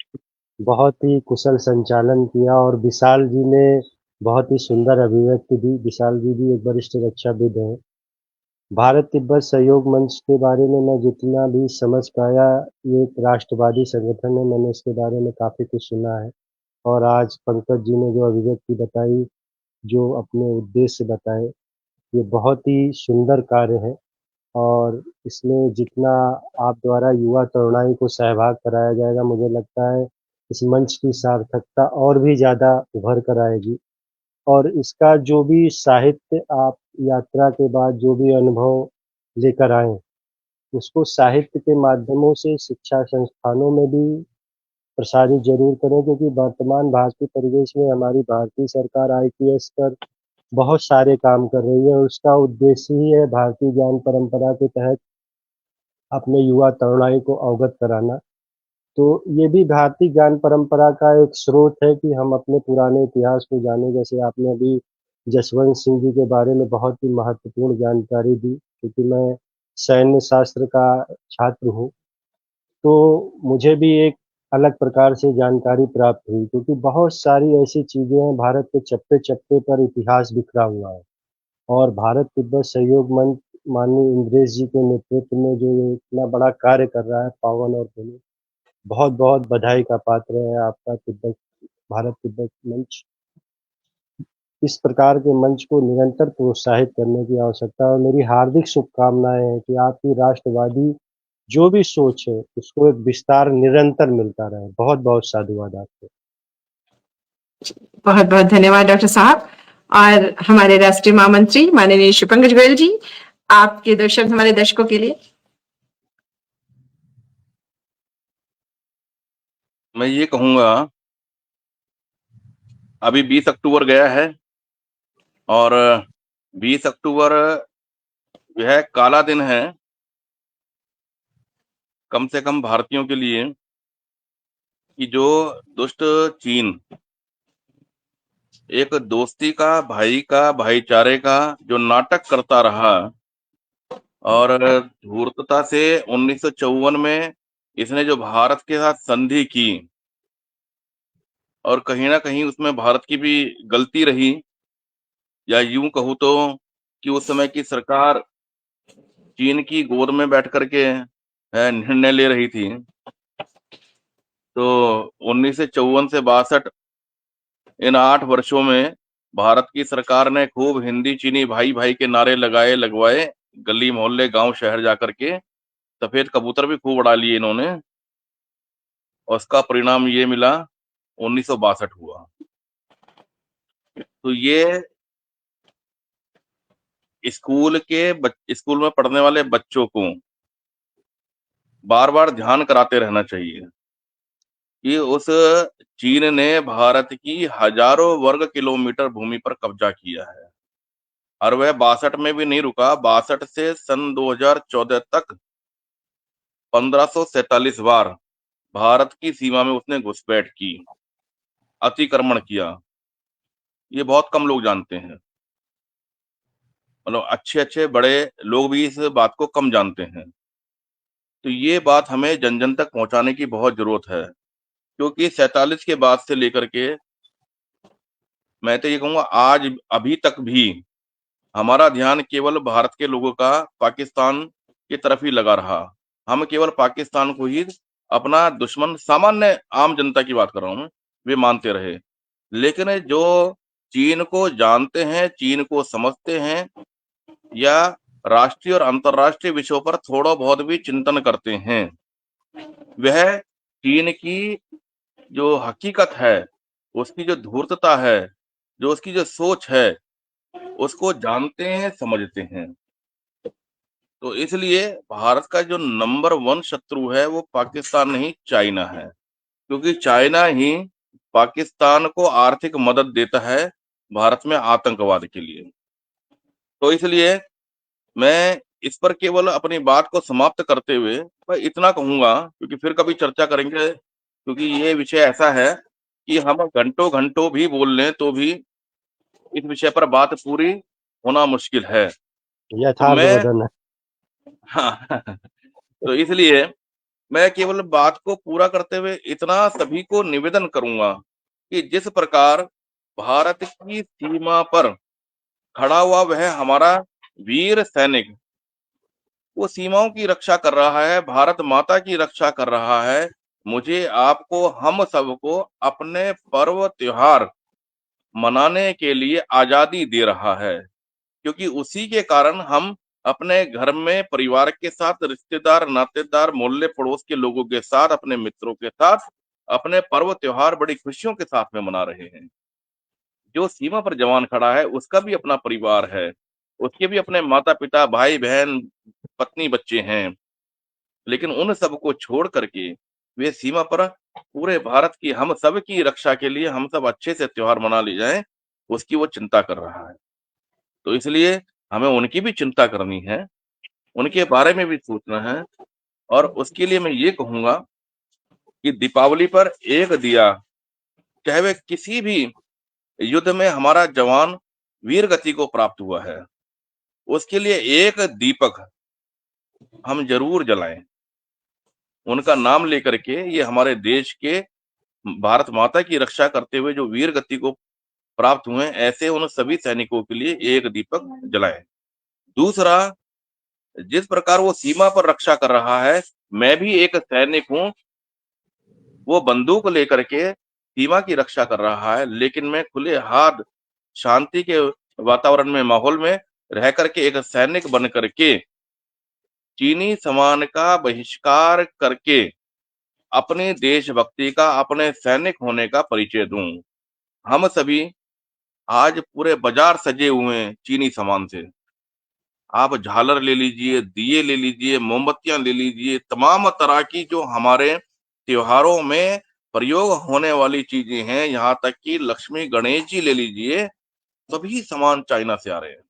बहुत ही कुशल संचालन किया और विशाल जी ने बहुत ही सुंदर अभिव्यक्ति दी। विशाल जी भी एक वरिष्ठ रक्षाविद हैं। भारत तिब्बत सहयोग मंच के बारे में मैं जितना भी समझ पाया, ये एक राष्ट्रवादी संगठन है, मैंने इसके बारे में काफ़ी कुछ सुना है और आज पंकज जी ने जो अभिव्यक्ति बताई, जो अपने उद्देश्य बताए, ये बहुत ही सुंदर कार्य है और इसमें जितना आप द्वारा युवा तरुणाई को सहभाग कराया जाएगा, मुझे लगता है इस मंच की सार्थकता और भी ज़्यादा उभर कर आएगी और इसका जो भी साहित्य आप यात्रा के बाद जो भी अनुभव लेकर आएँ, उसको साहित्य के माध्यमों से शिक्षा संस्थानों में भी प्रसारित ज़रूर करें क्योंकि वर्तमान भारतीय परिवेश में हमारी भारतीय सरकार आईपीएस पर बहुत सारे काम कर रही है और उसका उद्देश्य ही है भारतीय ज्ञान परंपरा के तहत अपने युवा तरुणाई को अवगत कराना। तो ये भी भारतीय ज्ञान परंपरा का एक स्रोत है कि हम अपने पुराने इतिहास को जानें। जैसे आपने अभी जसवंत सिंह जी के बारे में बहुत ही महत्वपूर्ण जानकारी दी क्योंकि मैं सैन्य शास्त्र का छात्र हूँ, तो मुझे भी एक अलग प्रकार से जानकारी प्राप्त हुई क्योंकि बहुत सारी ऐसी चीज़ें हैं, भारत के चप्पे-चप्पे पर इतिहास बिखरा हुआ है और भारत तिब्बत सहयोग मंच माननीय इंद्रेश जी के नेतृत्व में जो ये इतना बड़ा कार्य कर रहा है, पावन और पुनीत, बहुत-बहुत बधाई का पात्र है आपका भारत तिब्बत मंच। इस प्रकार के मंच को निरंतर प्रोत्साहित करने की आवश्यकता है और मेरी हार्दिक शुभकामनाएँ हैं कि आपकी राष्ट्रवादी जो भी सोच है, उसको एक विस्तार निरंतर मिलता रहे। बहुत-बहुत साधुवाद आपको। बहुत बहुत धन्यवाद डॉक्टर साहब। और हमारे राष्ट्रीय महामंत्री माननीय श्री पंकज गोयल जी, आपके 2 शब्द हमारे दर्शकों के लिए। मैं ये कहूँगा, अभी 20 अक्टूबर गया है और 20 अक्टूबर जो है काला दिन है, कम से कम भारतीयों के लिए, कि जो दुष्ट चीन एक दोस्ती का, भाई का, भाईचारे का जो नाटक करता रहा और धूर्तता से 1954 में इसने जो भारत के साथ संधि की और कहीं न कहीं उसमें भारत की भी गलती रही, या यूँ कहूँ तो कि उस समय की सरकार चीन की गोद में बैठ करके निर्णय ले रही थी। तो 1954 से 62 इन 8 वर्षों में भारत की सरकार ने खूब हिंदी चीनी भाई भाई के नारे लगवाए, गली मोहल्ले गांव शहर जाकर के सफेद कबूतर भी खूब उड़ा लिए इन्होंने, और उसका परिणाम ये मिला 1962 हुआ। तो ये स्कूल में पढ़ने वाले बच्चों को बार बार ध्यान कराते रहना चाहिए कि उस चीन ने भारत की हजारों वर्ग किलोमीटर भूमि पर कब्जा किया है, और वह 62 में भी नहीं रुका। 62 से सन 2014 तक 1547 बार भारत की सीमा में उसने घुसपैठ की, अतिक्रमण किया। ये बहुत कम लोग जानते हैं, मतलब अच्छे अच्छे बड़े लोग भी इस बात को कम जानते हैं। तो ये बात हमें जन जन तक पहुंचाने की बहुत जरूरत है, क्योंकि 47 के बाद से लेकर के मैं तो ये कहूंगा आज अभी तक भी हमारा ध्यान केवल भारत के लोगों का पाकिस्तान की तरफ ही लगा रहा। हम केवल पाकिस्तान को ही अपना दुश्मन, सामान्य आम जनता की बात कर रहा हूं, वे मानते रहे। लेकिन जो चीन को जानते हैं, चीन को समझते हैं, या राष्ट्रीय और अंतर्राष्ट्रीय विषयों पर थोड़ा बहुत भी चिंतन करते हैं, वह चीन की जो हकीकत है, उसकी जो धूर्तता है, जो उसकी जो सोच है, उसको जानते हैं, समझते हैं। तो इसलिए भारत का जो नंबर 1 शत्रु है वो पाकिस्तान नहीं, चाइना है, क्योंकि चाइना ही पाकिस्तान को आर्थिक मदद देता है भारत में आतंकवाद के लिए। तो इसलिए मैं इस पर केवल अपनी बात को समाप्त करते हुए मैं इतना कहूंगा, क्योंकि फिर कभी चर्चा करेंगे, क्योंकि ये विषय ऐसा है कि हम घंटों घंटों भी बोल लें तो भी इस विषय पर बात पूरी होना मुश्किल है। तो यथार्थ मैं वदन है। हाँ तो इसलिए मैं केवल बात को पूरा करते हुए इतना सभी को निवेदन करूंगा कि जिस प्रकार भारत की सीमा पर खड़ा हुआ वह हमारा वीर सैनिक वो सीमाओं की रक्षा कर रहा है, भारत माता की रक्षा कर रहा है, मुझे आपको हम सबको अपने पर्व त्योहार मनाने के लिए आजादी दे रहा है, क्योंकि उसी के कारण हम अपने घर में परिवार के साथ, रिश्तेदार नातेदार मोहल्ले पड़ोस के लोगों के साथ, अपने मित्रों के साथ अपने पर्व त्योहार बड़ी खुशियों के साथ में मना रहे हैं। जो सीमा पर जवान खड़ा है उसका भी अपना परिवार है, उसके भी अपने माता पिता भाई बहन पत्नी बच्चे हैं, लेकिन उन सबको छोड़ करके वे सीमा पर पूरे भारत की हम सब की रक्षा के लिए हम सब अच्छे से त्योहार मना ले जाएं, उसकी वो चिंता कर रहा है। तो इसलिए हमें उनकी भी चिंता करनी है, उनके बारे में भी सोचना है, और उसके लिए मैं ये कहूंगा कि दीपावली पर एक दिया, चाहे वह किसी भी युद्ध में हमारा जवान वीर गति को प्राप्त हुआ है, उसके लिए एक दीपक हम जरूर जलाएं, उनका नाम लेकर के। ये हमारे देश के भारत माता की रक्षा करते हुए जो वीर गति को प्राप्त हुए, ऐसे उन सभी सैनिकों के लिए एक दीपक जलाएं। दूसरा, जिस प्रकार वो सीमा पर रक्षा कर रहा है, मैं भी एक सैनिक हूं, वो बंदूक लेकर के सीमा की रक्षा कर रहा है, लेकिन मैं खुले हाथ शांति के वातावरण में, माहौल में रह करके एक सैनिक बन करके चीनी सामान का बहिष्कार करके अपने देशभक्ति का, अपने सैनिक होने का परिचय दूं। हम सभी आज पूरे बाजार सजे हुए हैं चीनी सामान से। आप झालर ले लीजिए, दिए ले लीजिए, मोमबत्तियां ले लीजिए, तमाम तरह की जो हमारे त्योहारों में प्रयोग होने वाली चीजें हैं, यहाँ तक कि लक्ष्मी गणेश जी ले लीजिए, सभी सामान चाइना से आ रहे हैं।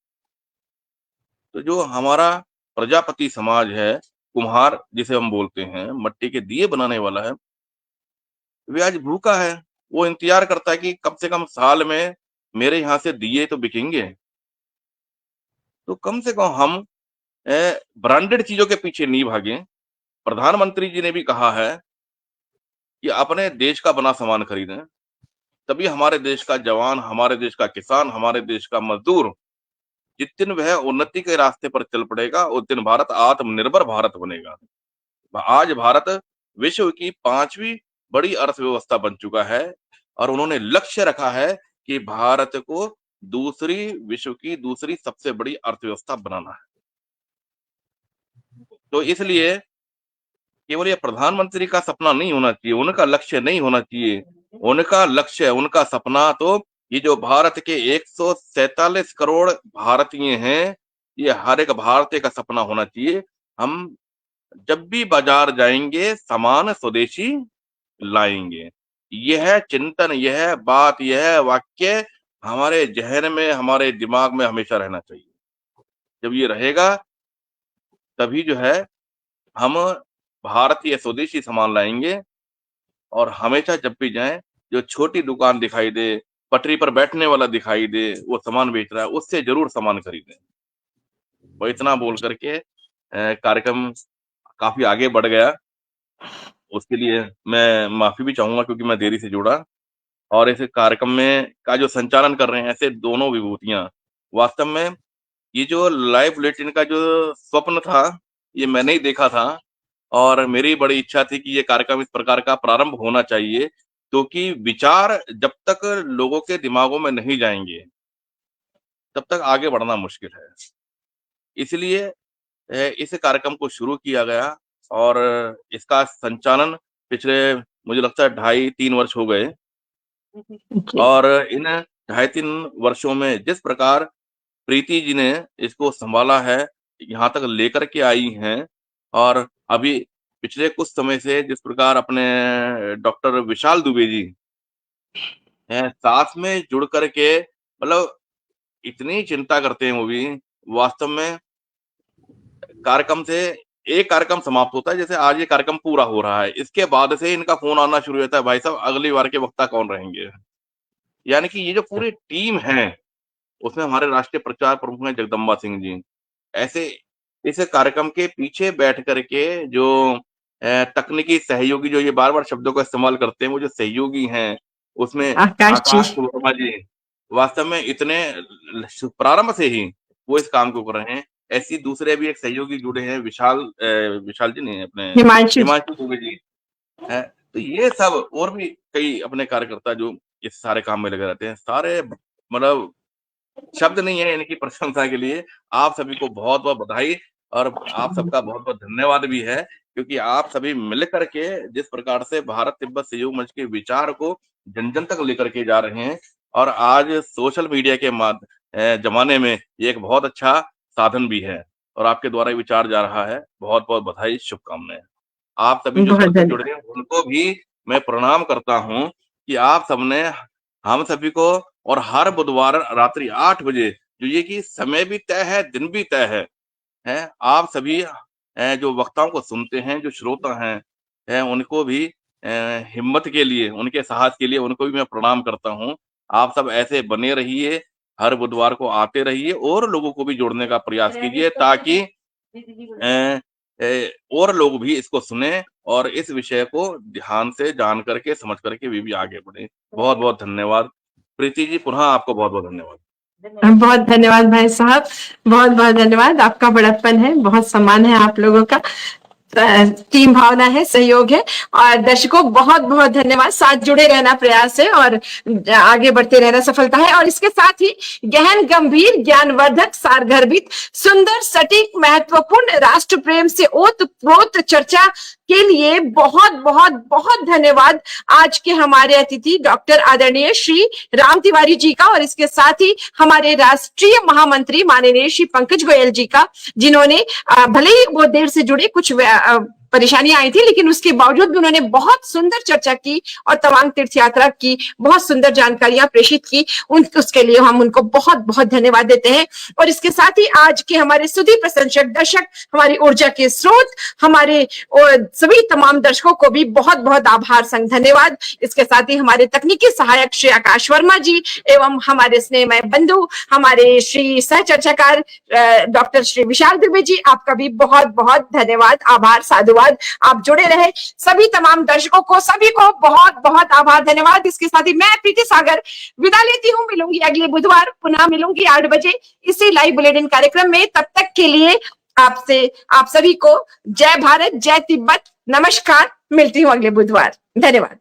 तो जो हमारा प्रजापति समाज है, कुम्हार जिसे हम बोलते हैं, मट्टी के दिए बनाने वाला है, वे आज भूखा है। वो इंतजार करता है कि कम से कम साल में मेरे यहाँ से दिए तो बिकेंगे। तो कम से कम हम ब्रांडेड चीजों के पीछे नहीं भागे। प्रधानमंत्री जी ने भी कहा है कि अपने देश का बना सामान खरीदें, तभी हमारे देश का जवान, हमारे देश का किसान, हमारे देश का मजदूर जिस दिन वह उन्नति के रास्ते पर चल पड़ेगा उस दिन भारत आत्मनिर्भर भारत बनेगा। आज भारत विश्व की 5वीं बड़ी अर्थव्यवस्था बन चुका है और उन्होंने लक्ष्य रखा है कि भारत को विश्व की दूसरी सबसे बड़ी अर्थव्यवस्था बनाना है। तो इसलिए केवल ये प्रधानमंत्री का सपना नहीं होना चाहिए, उनका लक्ष्य नहीं होना चाहिए। उनका लक्ष्य, उनका सपना तो ये जो भारत के 147 करोड़ भारतीय हैं, ये हर एक भारतीय का सपना होना चाहिए। हम जब भी बाजार जाएंगे सामान स्वदेशी लाएंगे। यह चिंतन, यह बात, यह वाक्य हमारे जहन में, हमारे दिमाग में हमेशा रहना चाहिए। जब ये रहेगा तभी जो है हम भारतीय स्वदेशी सामान लाएंगे और हमेशा जब भी जाएं जो छोटी दुकान दिखाई दे, पटरी पर बैठने वाला दिखाई दे, वो सामान बेच रहा है, उससे जरूर सामान खरीदें। वो इतना बोल करके कार्यक्रम काफी आगे बढ़ गया, उसके लिए मैं माफी भी चाहूंगा क्योंकि मैं देरी से जुड़ा। और इस कार्यक्रम में का जो संचालन कर रहे हैं ऐसे दोनों विभूतियां, वास्तव में ये जो लाइव बुलेटिन का जो स्वप्न था ये मैंने ही देखा था और मेरी बड़ी इच्छा थी कि ये कार्यक्रम इस प्रकार का प्रारंभ होना चाहिए, क्योंकि विचार जब तक लोगों के दिमागों में नहीं जाएंगे तब तक आगे बढ़ना मुश्किल है। इसलिए इस कार्यक्रम को शुरू किया गया और इसका संचालन पिछले मुझे लगता है 2.5-3 वर्ष हो गए और इन 2.5-3 वर्षों में जिस प्रकार प्रीति जी ने इसको संभाला है, यहाँ तक लेकर के आई हैं और अभी पिछले कुछ समय से जिस प्रकार अपने डॉक्टर विशाल दुबे जी हैं साथ में जुड़ करके, मतलब इतनी चिंता करते हैं वो भी। वास्तव में कार्यक्रम से एक कार्यक्रम समाप्त होता है, जैसे आज ये कार्यक्रम पूरा हो रहा है, इसके बाद से इनका फोन आना शुरू होता है, भाई साहब अगली बार के वक्ता कौन रहेंगे। यानी कि ये जो पूरी टीम है उसमें हमारे राष्ट्रीय प्रचार प्रमुख हैं जगदम्बा सिंह जी। ऐसे इस कार्यक्रम के पीछे बैठ करके जो तकनीकी सहयोगी, जो ये बार बार शब्दों का इस्तेमाल करते हैं, वो जो सहयोगी हैं उसमें आकाश वर्मा जी वास्तव में इतने प्रारंभ से ही वो इस काम को कर रहे हैं। ऐसी दूसरे भी एक सहयोगी जुड़े हैं, विशाल जी नहीं, अपने हिमांशु दुबे जी है। तो ये सब और भी कई अपने कार्यकर्ता जो इस सारे काम में लगे रहते हैं, सारे मतलब शब्द नहीं है इनकी प्रशंसा के लिए। आप सभी को बहुत बहुत बधाई और आप सबका बहुत बहुत धन्यवाद भी है, क्योंकि आप सभी मिलकर के जिस प्रकार से भारत तिब्बत सहयोग मंच के विचार को जन जन तक लेकर के जा रहे हैं और आज सोशल मीडिया के जमाने में ये एक बहुत अच्छा साधन भी है और आपके द्वारा विचार जा रहा है। बहुत बहुत बधाई, शुभकामनाएं। आप सभी जो जुड़े हैं उनको भी मैं प्रणाम करता हूँ कि आप सबने हम सभी को, और हर बुधवार रात्रि 8 बजे जो ये कि समय भी तय है, दिन भी तय है, आप सभी जो वक्ताओं को सुनते हैं, जो श्रोता हैं, उनको भी हिम्मत के लिए, उनके साहस के लिए उनको भी मैं प्रणाम करता हूँ। आप सब ऐसे बने रहिए, हर बुधवार को आते रहिए और लोगों को भी जोड़ने का प्रयास कीजिए ताकि और लोग भी इसको सुने और इस विषय को ध्यान से जान करके, समझ करके भी आगे बढ़े। बहुत बहुत धन्यवाद प्रीति जी, पुनः आपको बहुत बहुत धन्यवाद। बहुत धन्यवाद भाई साहब, बहुत बहुत धन्यवाद। आपका बड़प्पन है, बहुत सम्मान है आप लोगों का, टीम भावना है, सहयोग है। और दर्शकों बहुत बहुत धन्यवाद, साथ जुड़े रहना प्रयास है और आगे बढ़ते रहना सफलता है। और इसके साथ ही गहन, गंभीर, ज्ञानवर्धक, सारगर्भित, सुंदर, सटीक, महत्वपूर्ण, राष्ट्र प्रेम से ओतप्रोत चर्चा के लिए बहुत बहुत बहुत धन्यवाद आज के हमारे अतिथि डॉक्टर आदरणीय श्री राम तिवारी जी का, और इसके साथ ही हमारे राष्ट्रीय महामंत्री माननीय श्री पंकज गोयल जी का, जिन्होंने भले ही वो देर से जुड़े, कुछ परेशानियां आई थी, लेकिन उसके बावजूद भी उन्होंने बहुत सुंदर चर्चा की और तवांग तीर्थ यात्रा की बहुत सुंदर जानकारियां प्रेषित की। उसके लिए हम उनको बहुत बहुत धन्यवाद देते हैं। और इसके साथ ही आज के हमारे सुधी प्रशंसक, दर्शक, हमारी ऊर्जा के स्रोत, हमारे सभी तमाम दर्शकों को भी बहुत बहुत आभार संग धन्यवाद। इसके साथ ही हमारे तकनीकी सहायक श्री आकाश वर्मा जी एवं हमारे स्नेहमय बंधु, हमारे श्री सह चर्चाकार डॉक्टर श्री विशाल दुबे जी, आपका भी बहुत बहुत धन्यवाद, आभार, साधुवाद। धन्यवाद। आप जुड़े रहे, सभी तमाम दर्शकों को, सभी को बहुत बहुत आभार, धन्यवाद। इसके साथ ही मैं प्रीति सागर विदा लेती हूँ। मिलूंगी अगले बुधवार, पुनः मिलूंगी 8 बजे इसी लाइव बुलेटिन कार्यक्रम में। तब तक के लिए आपसे, आप सभी को जय भारत, जय तिब्बत, नमस्कार। मिलती हूँ अगले बुधवार, धन्यवाद।